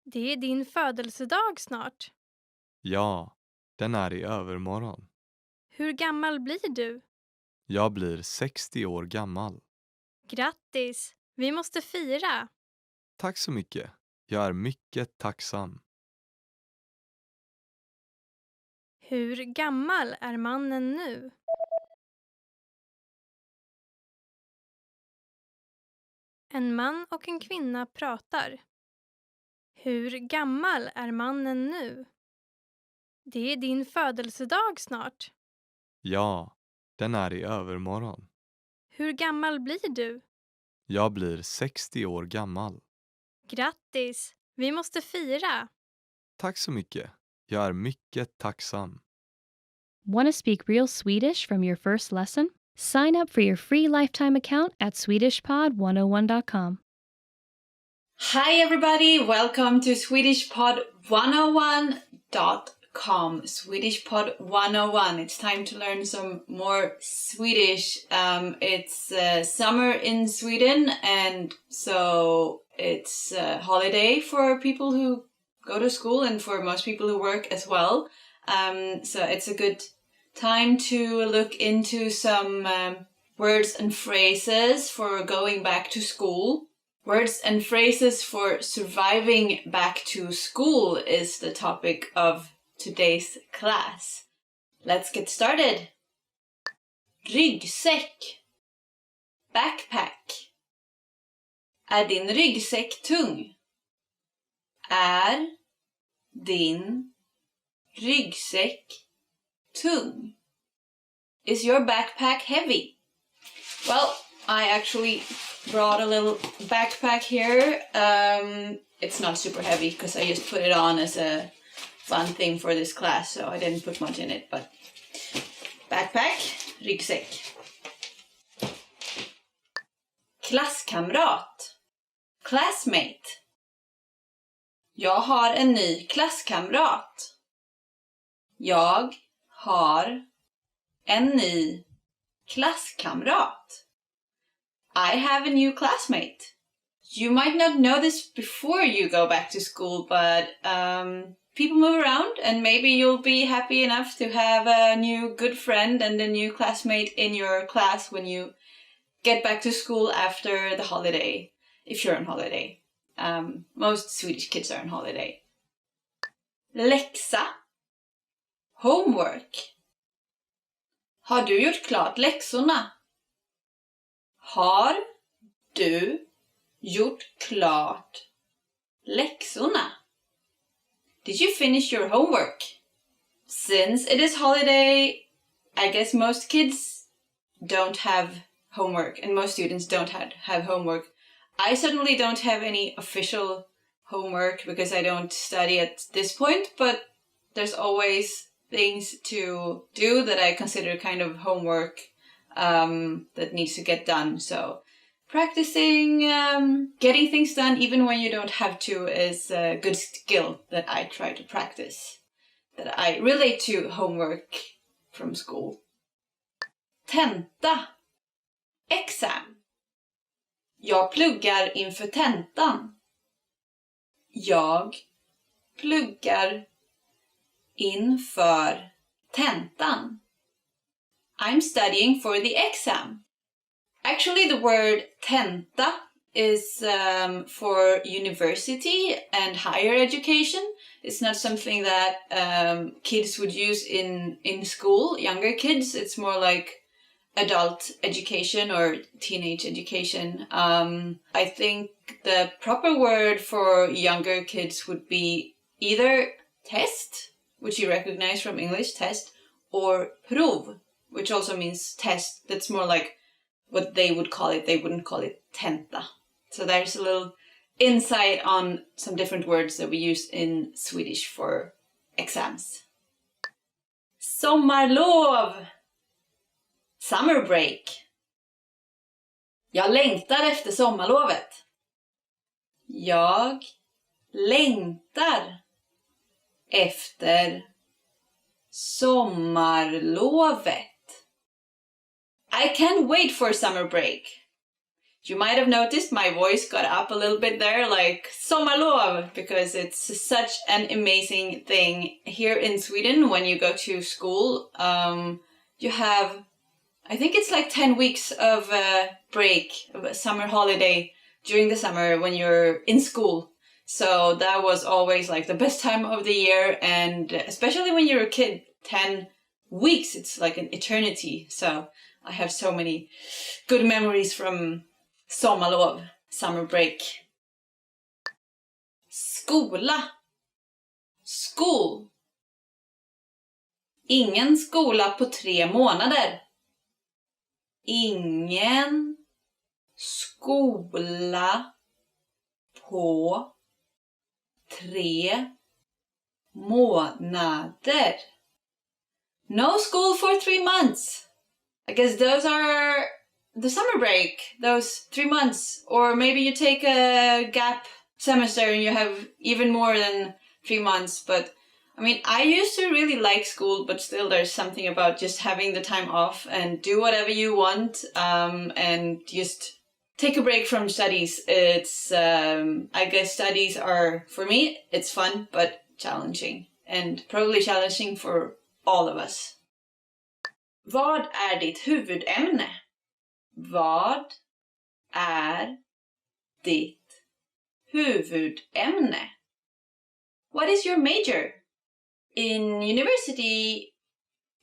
Det är din födelsedag snart. Ja, den är i övermorgon. Hur gammal blir du? Jag blir 60 år gammal. Grattis! Vi måste fira. Tack så mycket. Jag är mycket tacksam. Hur gammal är mannen nu? En man och en kvinna pratar. Hur gammal är mannen nu? Det är din födelsedag snart. Ja, den är i övermorgon. Hur gammal blir du? Jag blir 60 år gammal. Grattis! Vi måste fira. Tack så mycket. Jag är mycket tacksam. Want to speak real Swedish from your first lesson? Sign up for your free lifetime account at SwedishPod101.com. Hi everybody, welcome to SwedishPod101.com. SwedishPod101. It's time to learn some more Swedish. It's summer in Sweden, and so it's a holiday for people who go to school and for most people who work as well. So it's a good time to look into some words and phrases for going back to school. Words and phrases for surviving back to school is the topic of today's class. Let's get started. Ryggsäck. Backpack. Är din ryggsäck tung? Är din ryggsäck tung? Is your backpack heavy? Well, I actually brought a little backpack here. It's not super heavy because I just put it on as a fun thing for this class, so I didn't put much in it, but backpack, ryggsäck. Klasskamrat. Classmate. Jag har en ny klasskamrat. Jag har en ny klasskamrat. I have a new classmate. You might not know this before you go back to school, but people move around, and maybe you'll be happy enough to have a new good friend and a new classmate in your class when you get back to school after the holiday, if you're on holiday. Most Swedish kids are on holiday. Läxa. Homework. Har du gjort klart läxorna? Har du gjort klart läxorna? Did you finish your homework? Since it is holiday, I guess most kids don't have homework and most students don't have homework. I certainly don't have any official homework because I don't study at this point, but there's always things to do that I consider kind of homework that needs to get done. So practicing getting things done even when you don't have to is a good skill that I try to practice, that I relate to homework from school. Tenta. Exam. Jag pluggar inför tentan. Jag pluggar inför tentan. I'm studying for the exam. Actually, the word tenta is for university and higher education. It's not something that kids would use in school, younger kids. It's more like adult education or teenage education. I think the proper word for younger kids would be either test, which you recognize from English, test, or prov, which also means test. That's more like what they would call it. They wouldn't call it tenta. So there's a little insight on some different words that we use in Swedish for exams. Sommarlov. Summer break. Jag längtar efter sommarlovet. Jag längtar efter sommarlovet. I can't wait for summer break. You might have noticed my voice got up a little bit there, like sommarlov, because it's such an amazing thing. Here in Sweden, when you go to school, you have, I think it's like 10 weeks of break, of a summer holiday during the summer when you're in school. So that was always like the best time of the year, and especially when you're a kid, 10 weeks, it's like an eternity. So I have so many good memories from sommarlov, summer break. Skola. School. Ingen skola på 3 månader. Ingen skola på 3 månader. No school for 3 months. I guess those are the summer break, those 3 months. Or maybe you take a gap semester and you have even more than 3 months. But I mean, I used to really like school, but still there's something about just having the time off and do whatever you want, and just take a break from studies. It's, I guess studies are, for me, it's fun, but challenging. And probably challenging for all of us. Vad är ditt huvudämne? Vad är ditt huvudämne? What is your major? In university,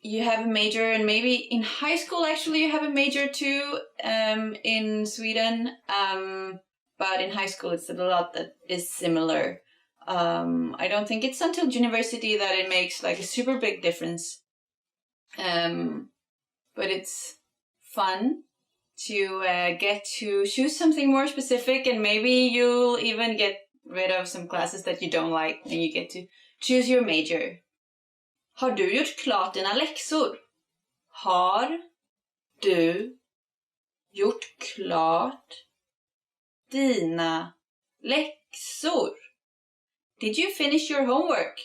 you have a major, and maybe in high school, actually, you have a major too, in Sweden. But in high school, it's a lot that is similar. I don't think it's until university that it makes like a super big difference. But it's fun to get to choose something more specific, and maybe you'll even get rid of some classes that you don't like, and you get to choose your major. Har du gjort klart dina läxor? Har du gjort klart dina läxor? Did you finish your homework?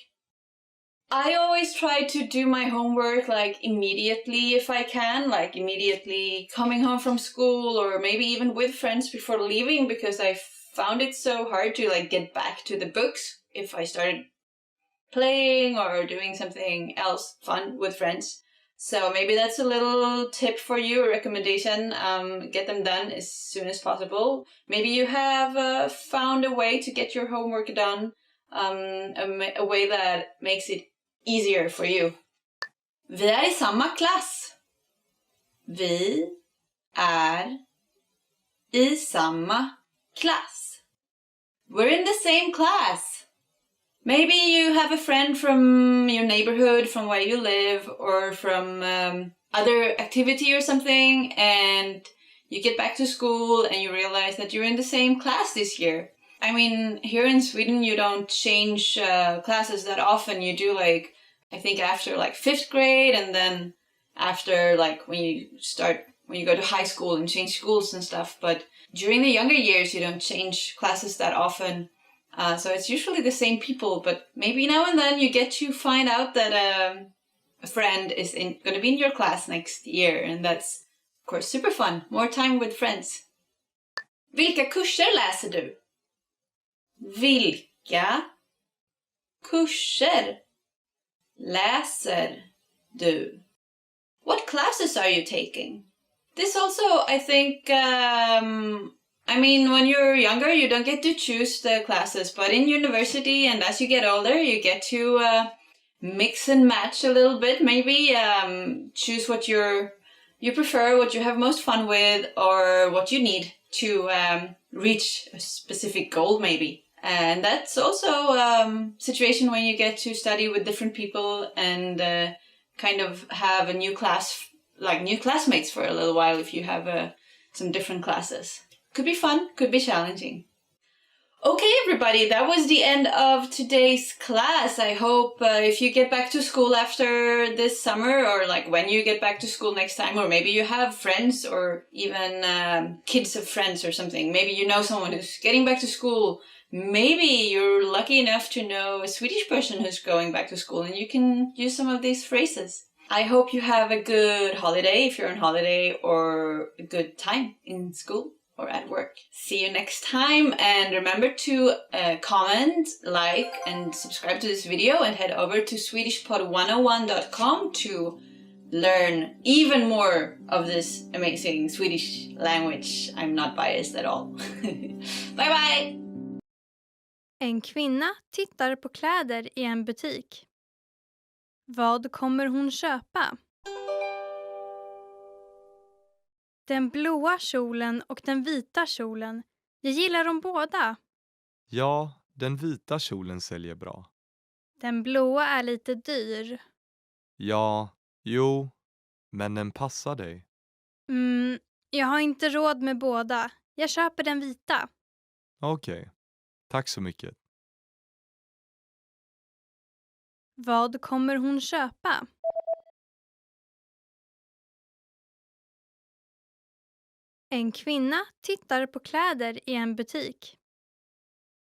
I always try to do my homework like immediately if I can, like immediately coming home from school, or maybe even with friends before leaving, because I found it so hard to like get back to the books if I started playing or doing something else fun with friends. So maybe that's a little tip for you, a recommendation. Get them done as soon as possible. Maybe you have found a way to get your homework done, a way that makes it easier for you. Vi är i samma klass. Vi är i samma klass. We're in the same class. Maybe you have a friend from your neighborhood, from where you live, or from other activity or something, and you get back to school and you realize that you're in the same class this year. I mean, here in Sweden, you don't change classes that often. You do like, I think after like 5th grade, and then after like when you go to high school and change schools and stuff. But during the younger years, you don't change classes that often. So it's usually the same people, but maybe now and then you get to find out that a friend is going to be in your class next year, and that's, of course, super fun. More time with friends. Vilka kurser läser du? Vilka kurser läser du? What classes are you taking? This also, I think, I mean, when you're younger, you don't get to choose the classes, but in university and as you get older, you get to mix and match a little bit, maybe choose what you prefer, what you have most fun with, or what you need to reach a specific goal, maybe. And that's also a situation when you get to study with different people and kind of have a new class, like new classmates for a little while if you have some different classes. Could be fun, could be challenging. Okay, everybody, that was the end of today's class. I hope if you get back to school after this summer, or like when you get back to school next time, or maybe you have friends or even kids of friends or something. Maybe you know someone who's getting back to school. Maybe you're lucky enough to know a Swedish person who's going back to school and you can use some of these phrases. I hope you have a good holiday if you're on holiday, or a good time in school or at work. See you next time, and remember to comment, like, and subscribe to this video, and head over to swedishpod101.com to learn even more of this amazing Swedish language. I'm not biased at all. Bye bye! En kvinna tittar på kläder i en butik. Vad kommer hon köpa? Den blåa kjolen och den vita kjolen. Jag gillar dem båda. Ja, den vita kjolen säljer bra. Den blåa är lite dyr. Ja, jo, men den passar dig. Jag har inte råd med båda. Jag köper den vita. Okej, tack så mycket. Vad kommer hon köpa? En kvinna tittar på kläder i en butik.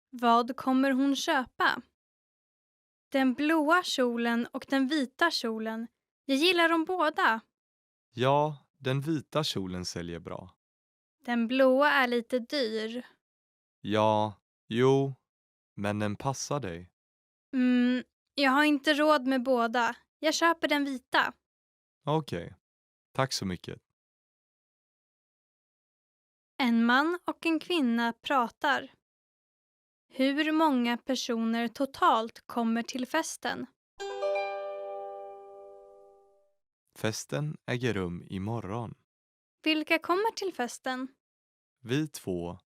Vad kommer hon köpa? Den blåa kjolen och den vita kjolen. Jag gillar dem båda. Ja, den vita kjolen säljer bra. Den blåa är lite dyr. Ja, jo, men den passar dig. Jag har inte råd med båda. Jag köper den vita. Okej, tack så mycket. En man och en kvinna pratar. Hur många personer totalt kommer till festen? Festen äger rum imorgon. Vilka kommer till festen? Vi två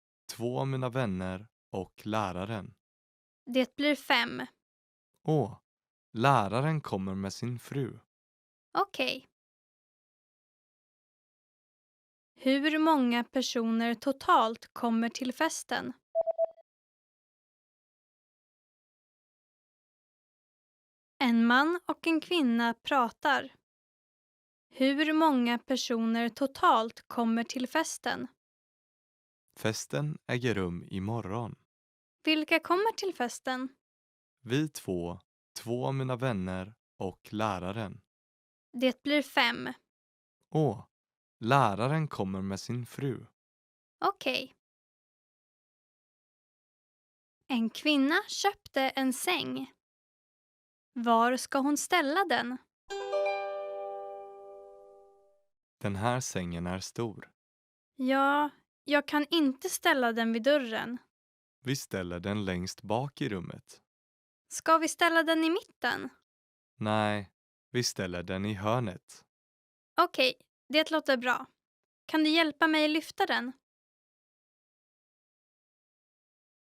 av mina vänner och läraren. Det blir 5. Läraren kommer med sin fru. Okej. Hur många personer totalt kommer till festen? En man och en kvinna pratar. Hur många personer totalt kommer till festen? Festen äger rum imorgon. Vilka kommer till festen? Vi två av mina vänner och läraren. Det blir 5. Läraren kommer med sin fru. Okej. En kvinna köpte en säng. Var ska hon ställa den? Den här sängen är stor. Ja, jag kan inte ställa den vid dörren. Vi ställer den längst bak i rummet. Ska vi ställa den i mitten? Nej, vi ställer den i hörnet. Okej, det låter bra. Kan du hjälpa mig lyfta den?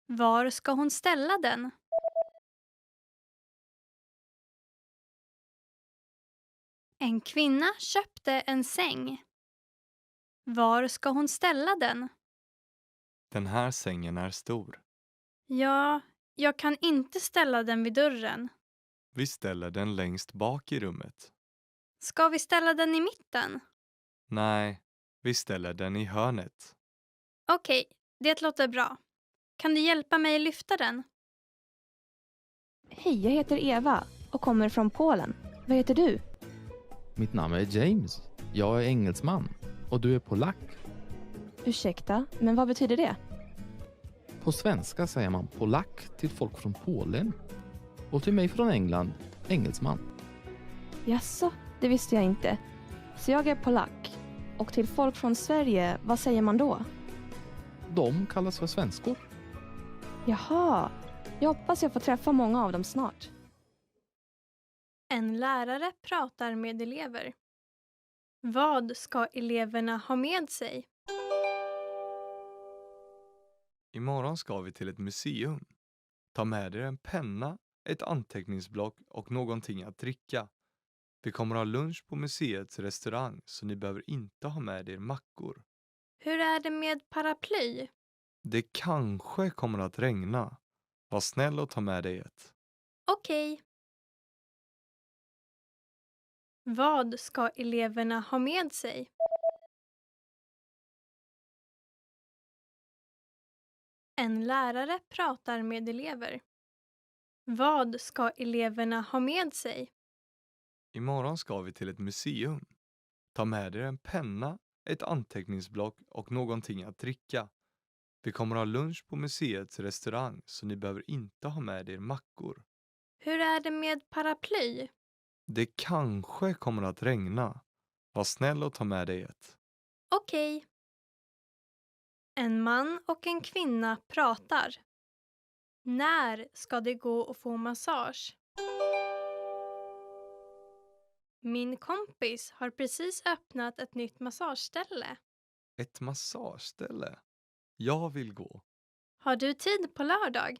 Var ska hon ställa den? En kvinna köpte en säng. Var ska hon ställa den? Den här sängen är stor. Ja, jag kan inte ställa den vid dörren. Vi ställer den längst bak i rummet. Ska vi ställa den i mitten? Nej, vi ställer den i hörnet. Okej, det låter bra. Kan du hjälpa mig lyfta den? Hej, jag heter Eva och kommer från Polen. Vad heter du? Mitt namn är James. Jag är engelsman och du är polack. Ursäkta, men vad betyder det? På svenska säger man polack till folk från Polen. Och till mig från England, engelsman. Jaså, det visste jag inte. Så jag är polack. Och till folk från Sverige, vad säger man då? De kallas för svenskor. Jaha, jag hoppas jag får träffa många av dem snart. En lärare pratar med elever. Vad ska eleverna ha med sig? Imorgon ska vi till ett museum. Ta med er en penna, ett anteckningsblock och någonting att dricka. Vi kommer ha lunch på museets restaurang, så ni behöver inte ha med er mackor. Hur är det med paraply? Det kanske kommer att regna. Var snäll och ta med dig ett. Okej. Vad ska eleverna ha med sig? En lärare pratar med elever. Vad ska eleverna ha med sig? Imorgon ska vi till ett museum. Ta med er en penna, ett anteckningsblock och någonting att dricka. Vi kommer ha lunch på museets restaurang så ni behöver inte ha med er mackor. Hur är det med paraply? Det kanske kommer att regna. Var snäll och ta med dig ett. Okej. En man och en kvinna pratar. När ska det gå att få massage? Min kompis har precis öppnat ett nytt massageställe. Ett massageställe? Jag vill gå. Har du tid på lördag?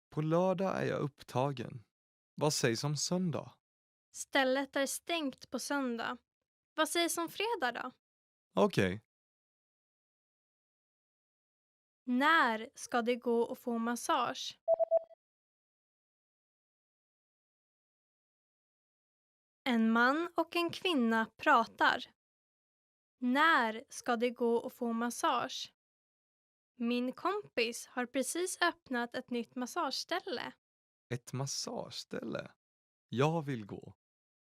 På lördag är jag upptagen. Vad sägs om söndag? Stället är stängt på söndag. Vad sägs om fredag då? Okej. När ska det gå att få massage? En man och en kvinna pratar. När ska det gå att få massage? Min kompis har precis öppnat ett nytt massageställe. Ett massageställe? Jag vill gå.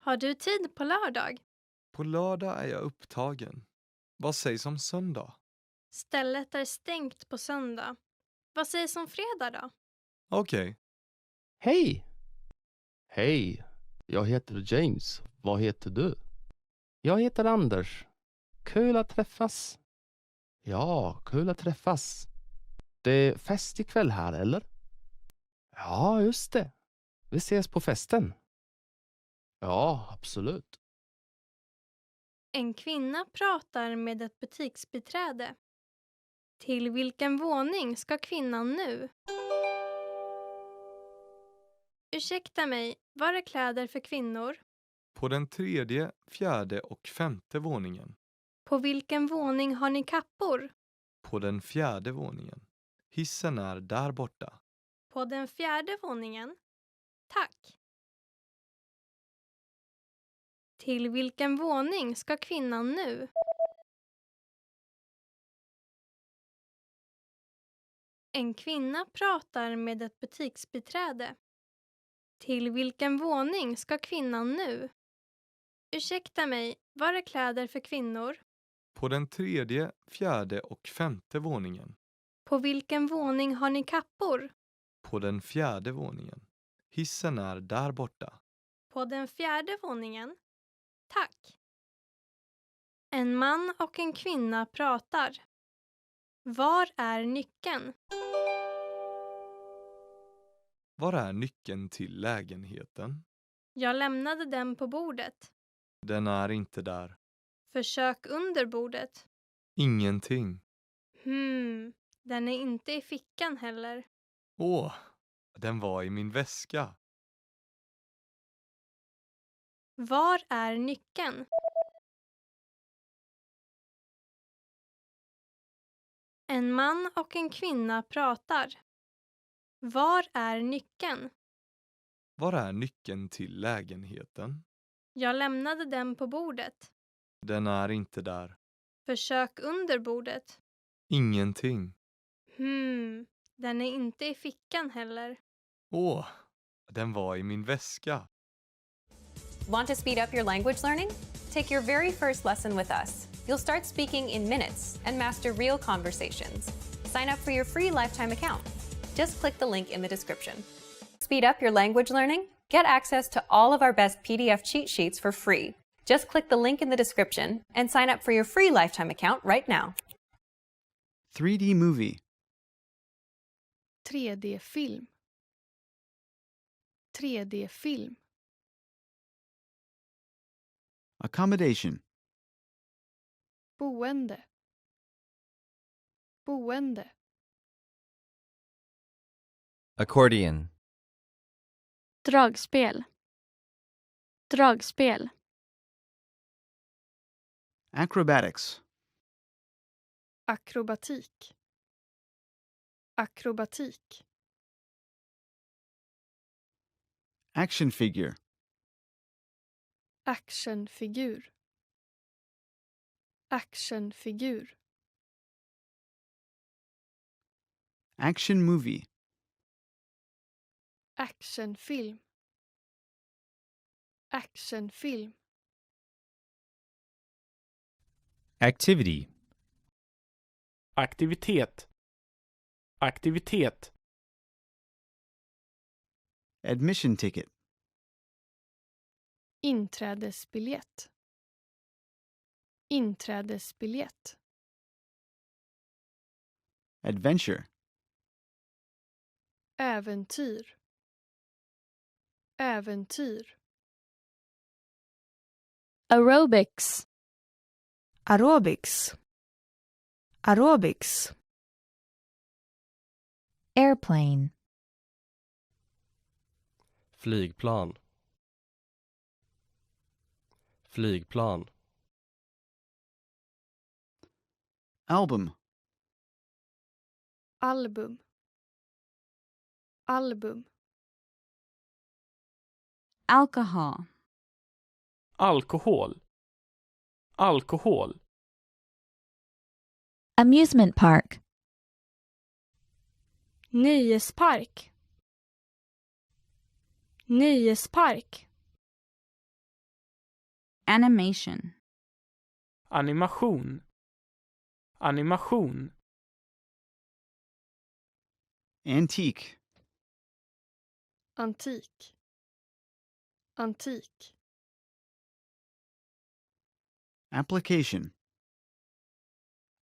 Har du tid på lördag? På lördag är jag upptagen. Vad sägs om söndag? Stället är stängt på söndag. Vad sägs om fredag då? Okej. Hej! Hej, jag heter James. Vad heter du? Jag heter Anders. Kul att träffas. Ja, kul att träffas. Det är fest ikväll här, eller? Ja, just det. Vi ses på festen. Ja, absolut. En kvinna pratar med ett butiksbiträde. Till vilken våning ska kvinnan nu? Ursäkta mig, var är kläder för kvinnor? På den 3:e, 4:e och 5:e våningen. På vilken våning har ni kappor? På den 4:e våningen. Hissen är där borta. På den 4:e våningen? Tack. Till vilken våning ska kvinnan nu? En kvinna pratar med ett butiksbiträde. Till vilken våning ska kvinnan nu? Ursäkta mig, var är kläder för kvinnor? På den 3:e, 4:e och 5:e våningen. På vilken våning har ni kappor? På den 4:e våningen. Hissen är där borta. På den 4:e våningen? Tack. En man och en kvinna pratar. Var är nyckeln? Var är nyckeln till lägenheten? Jag lämnade den på bordet. Den är inte där. Försök under bordet. Ingenting. Den är inte i fickan heller. Åh, den var i min väska. Var är nyckeln? En man och en kvinna pratar. Var är nyckeln? Var är nyckeln till lägenheten? Jag lämnade den på bordet. Den är inte där. Försök under bordet. Ingenting. Den är inte i fickan heller. Åh, den var i min väska. Want to speed up your language learning? Take your very first lesson with us. You'll start speaking in minutes and master real conversations. Sign up for your free lifetime account. Just click the link in the description. Speed up your language learning? Get access to all of our best PDF cheat sheets for free. Just click the link in the description and sign up for your free lifetime account right now. 3D movie. 3D-film. 3D-film. Accommodation. Boende. Boende. Accordion. Dragspel. Dragspel. Acrobatics. Akrobatik. Akrobatik. Action figure. Actionfigur. Actionfigur. Action movie. Actionfilm. Actionfilm. Activity. Aktivitet. Aktivitet. Admission ticket. Inträdesbiljett. Inträdesbiljett. Adventure. Äventyr. Äventyr. Aerobics. Aerobics. Aerobics. Airplane. Flygplan. Flygplan. Album. Album. Album. Alcohol. Alkohol. Alkohol. Amusement park. Nöjespark. Nöjespark. Animation. Animation. Animation. Antique. Antik. Antik. Application.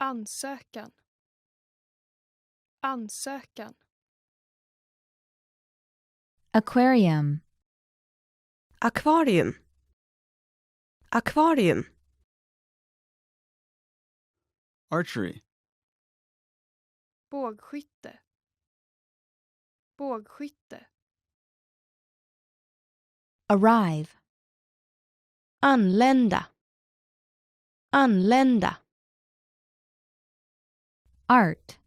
Ansökan. Ansökan. Aquarium. Akvarium. Akvarium. Archery. Bågskytte. Bågskytte. Arrive. Anlända. Anlända. Art.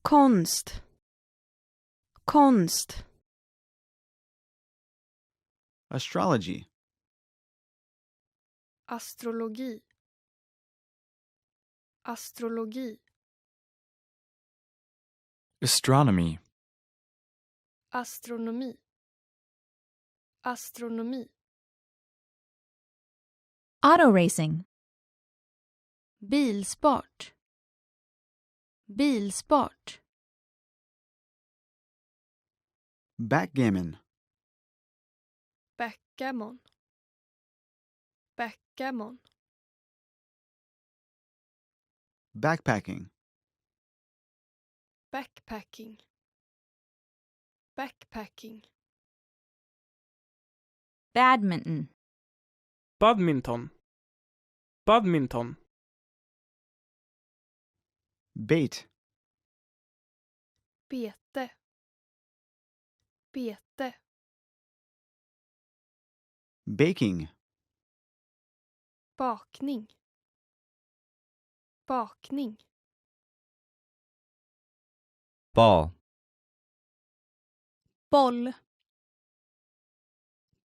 Konst. Konst. Astrology. Astrologi. Astrologi. Astronomy. Astronomi. Astronomi. Auto racing. Bilsport. Bilsport. Backgammon. Backgammon. Backgammon. Backpacking. Backpacking. Backpacking. Badminton. Badminton. Badminton. Bait. Bete. Bete. Baking. Bakning. Bakning. Ball. Boll.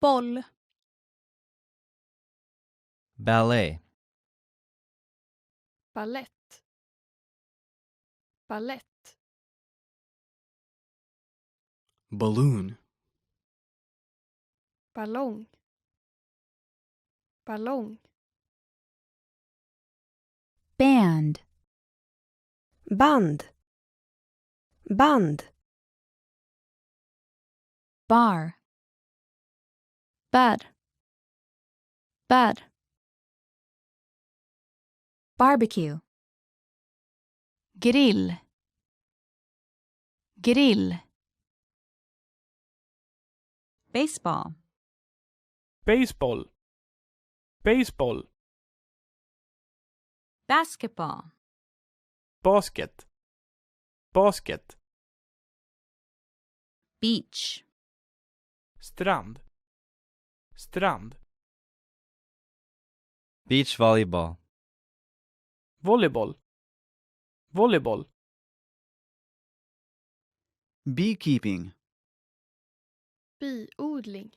Boll. Ballet. Ballett. Ballett. Balloon. Ballong. Ballong. Band. Band. Band. Bar. Bad. Bad. Barbecue. Grill. Grill. Baseball. Baseball. Baseball. Basketball. Basket. Basket. Beach. Strand. Strand. Beach volleyball. Volleyboll. Volleyboll. Beekeeping. Biodling.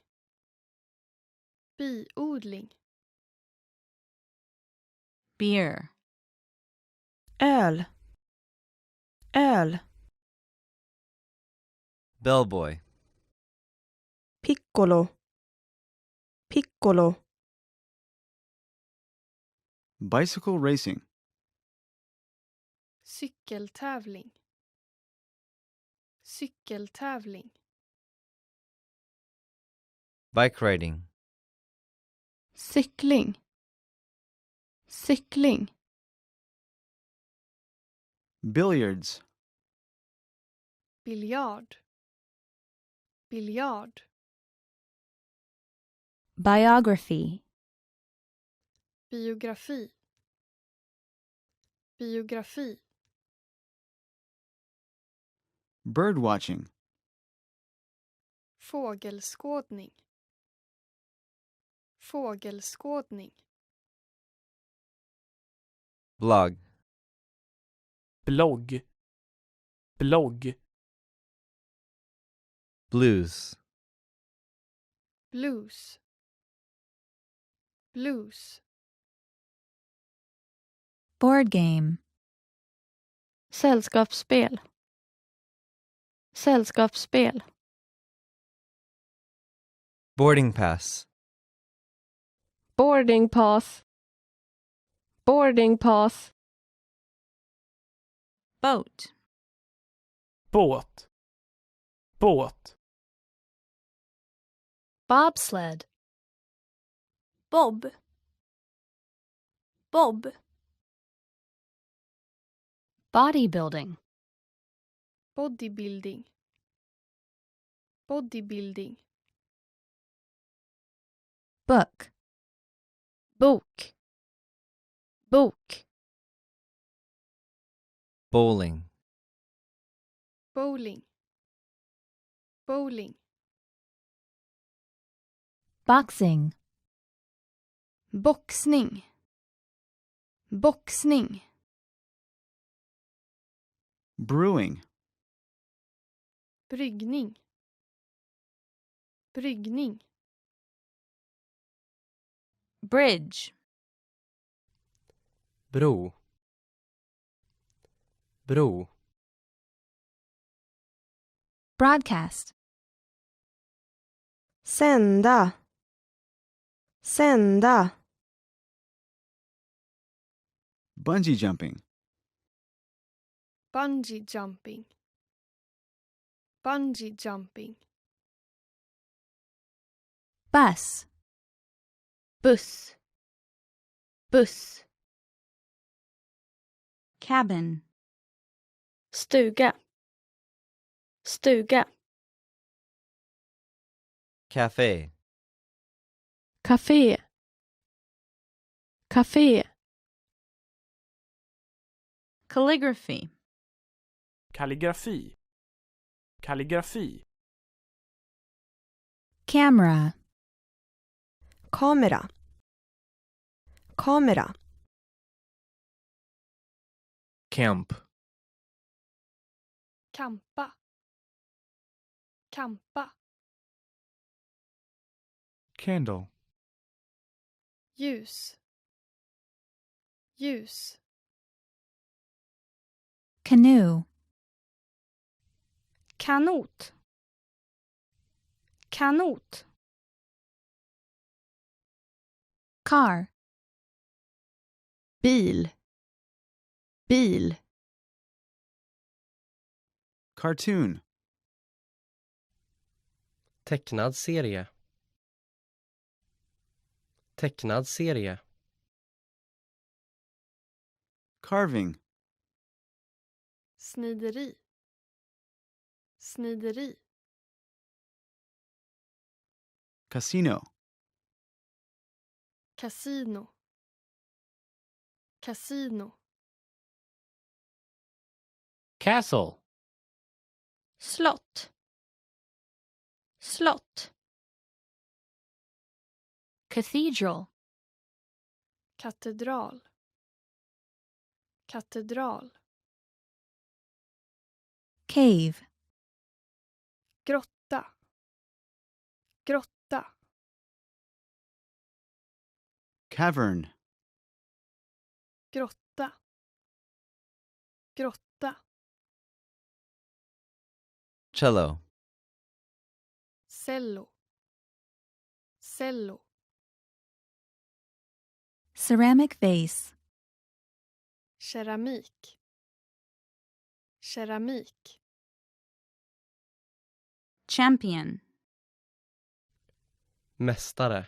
Biodling. Beer. Öl. Öl. Bellboy. Piccolo. Piccolo. Bicycle racing. Cykeltävling. Cykeltävling. Bike riding. Cykling. Cykling. Billiards. Biljard. Biljard. Biography. Biografi. Biografi. Birdwatching. Fågelskådning. Fågelskådning. Blog. Blogg. Blogg. Blues. Blues. Blues. Board game. Sällskapsspel. Sällskapsspel. Boarding pass. Boarding pass. Boarding pass. Boat. Båt. Båt. Bobsled. Bob. Bob. Bodybuilding. Bodybuilding. Bodybuilding. Book. Bok. Bok. Bowling. Bowling. Bowling. Boxing. Boxning. Boxning. Brewing. Bryggning. Bryggning. Bridge. Bro. Bro. Broadcast. Sända. Sända. Bungee jumping. Bungee jumping. Bungee jumping. Bus. Buss. Buss. Cabin. Stuga. Stuga. Cafe. Café. Café. Calligraphy. Kalligrafi. Kalligrafi. Camera. Kamera. Kamera. Camp. Kampa. Kampa. Candle. Ljus. Ljus. Canoe. Kanot. Kanot. Car. Bil. Bil. Cartoon. Tecknad serie. Tecknad serie. Carving. Snideri. Snideri. Casino. Casino. Casino. Castle. Slott. Slott. Cathedral. Katedral. Katedral. Cave. Grotta. Grotta. Cavern. Grotta. Grotta. Cello. Cello. Cello. Ceramic vase. Keramik. Keramik. Champion. Mästare.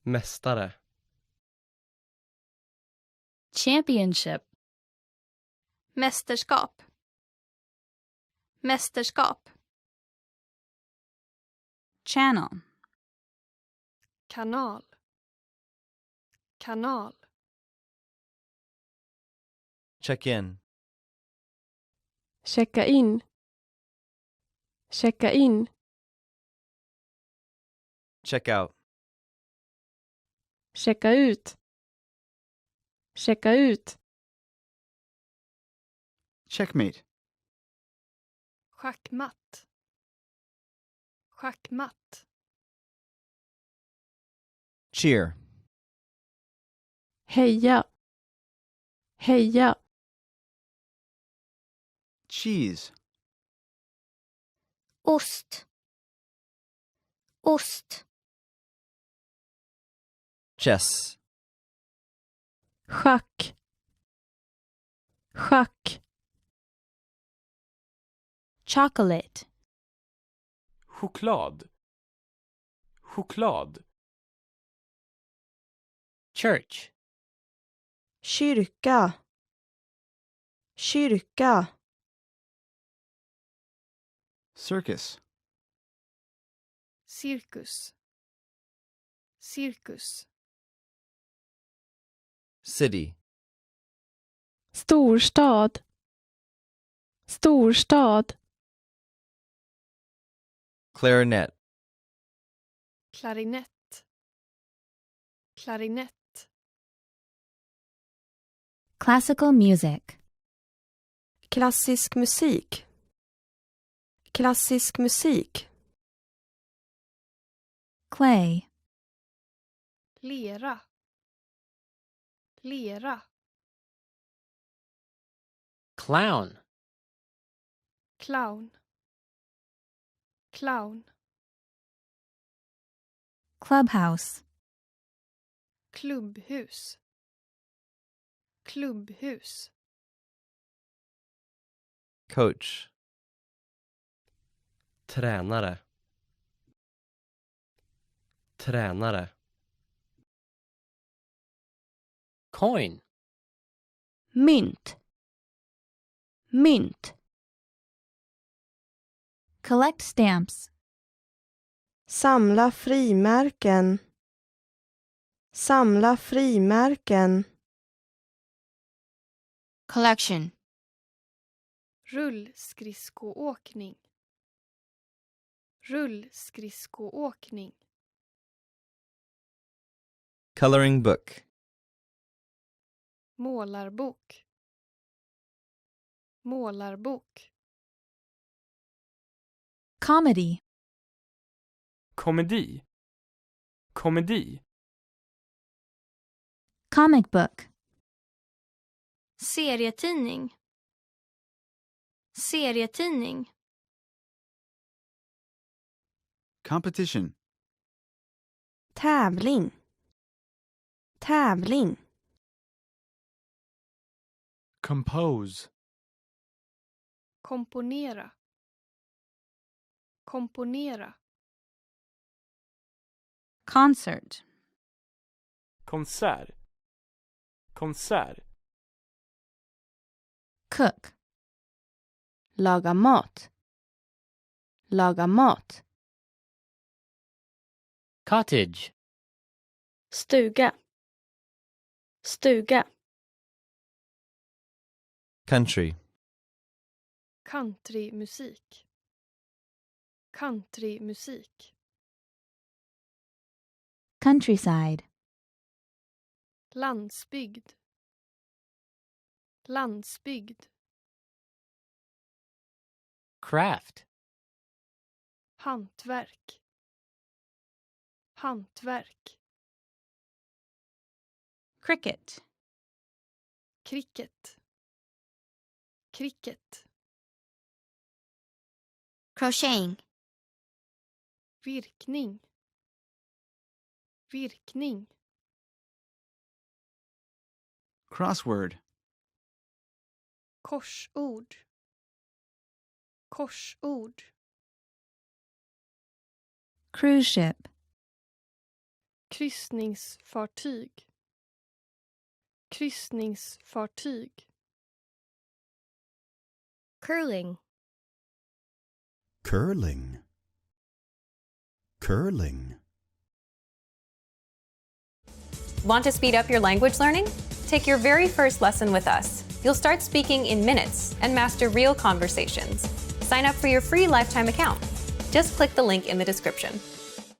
Mästare. Championship. Mästerskap. Mästerskap. Channel. Kanal. Kanal. Check in. Checka in. Checka in. Check out. Checka ut. Checka ut. Checkmate. Schackmatt. Schackmatt. Cheer. Heja. Heja. Cheese. Ost. Ost. Chess. Schack. Schack. Chocolate. Choklad. Choklad. Church. Kyrka. Kyrka. Circus. Cirkus. Cirkus. City. Storstad. Storstad. Clarinet. Klarinett. Klarinett. Classical music. Klassisk musik. Klassisk musik. Clay. Lera. Lera. Clown. Clown. Clown. Clubhouse. Klubbhus. Klubbhus. Coach. Tränare. Tränare. Coin. Mynt. Mynt. Collect stamps. Samla frimärken. Samla frimärken. Collection. Rullskridskoåkning. Rullskridskoåkning. Coloring book. Målarbok. Målarbok. Comedy. Komedi. Komedi. Comic book. Serietidning. Serietidning. Competition. Tävling. Tävling. Compose. Komponera. Komponera. Concert. Konsert. Konsert. Cook. Laga mat. Laga mat. Cottage. Stuga. Stuga. Country. Countrymusik. Countrymusik. Countryside. Landsbygd. Landsbygd. Craft. Hantverk. Hantverk. Cricket. Cricket. Cricket. Crocheting. Virkning. Virkning. Crossword. Korsord. Korsord. Cruise ship. Kryssningsfartyg. Kryssningsfartyg. Curling. Curling. Curling. Want to speed up your language learning? Take your very first lesson with us. You'll start speaking in minutes and master real conversations. Sign up for your free lifetime account. Just click the link in the description.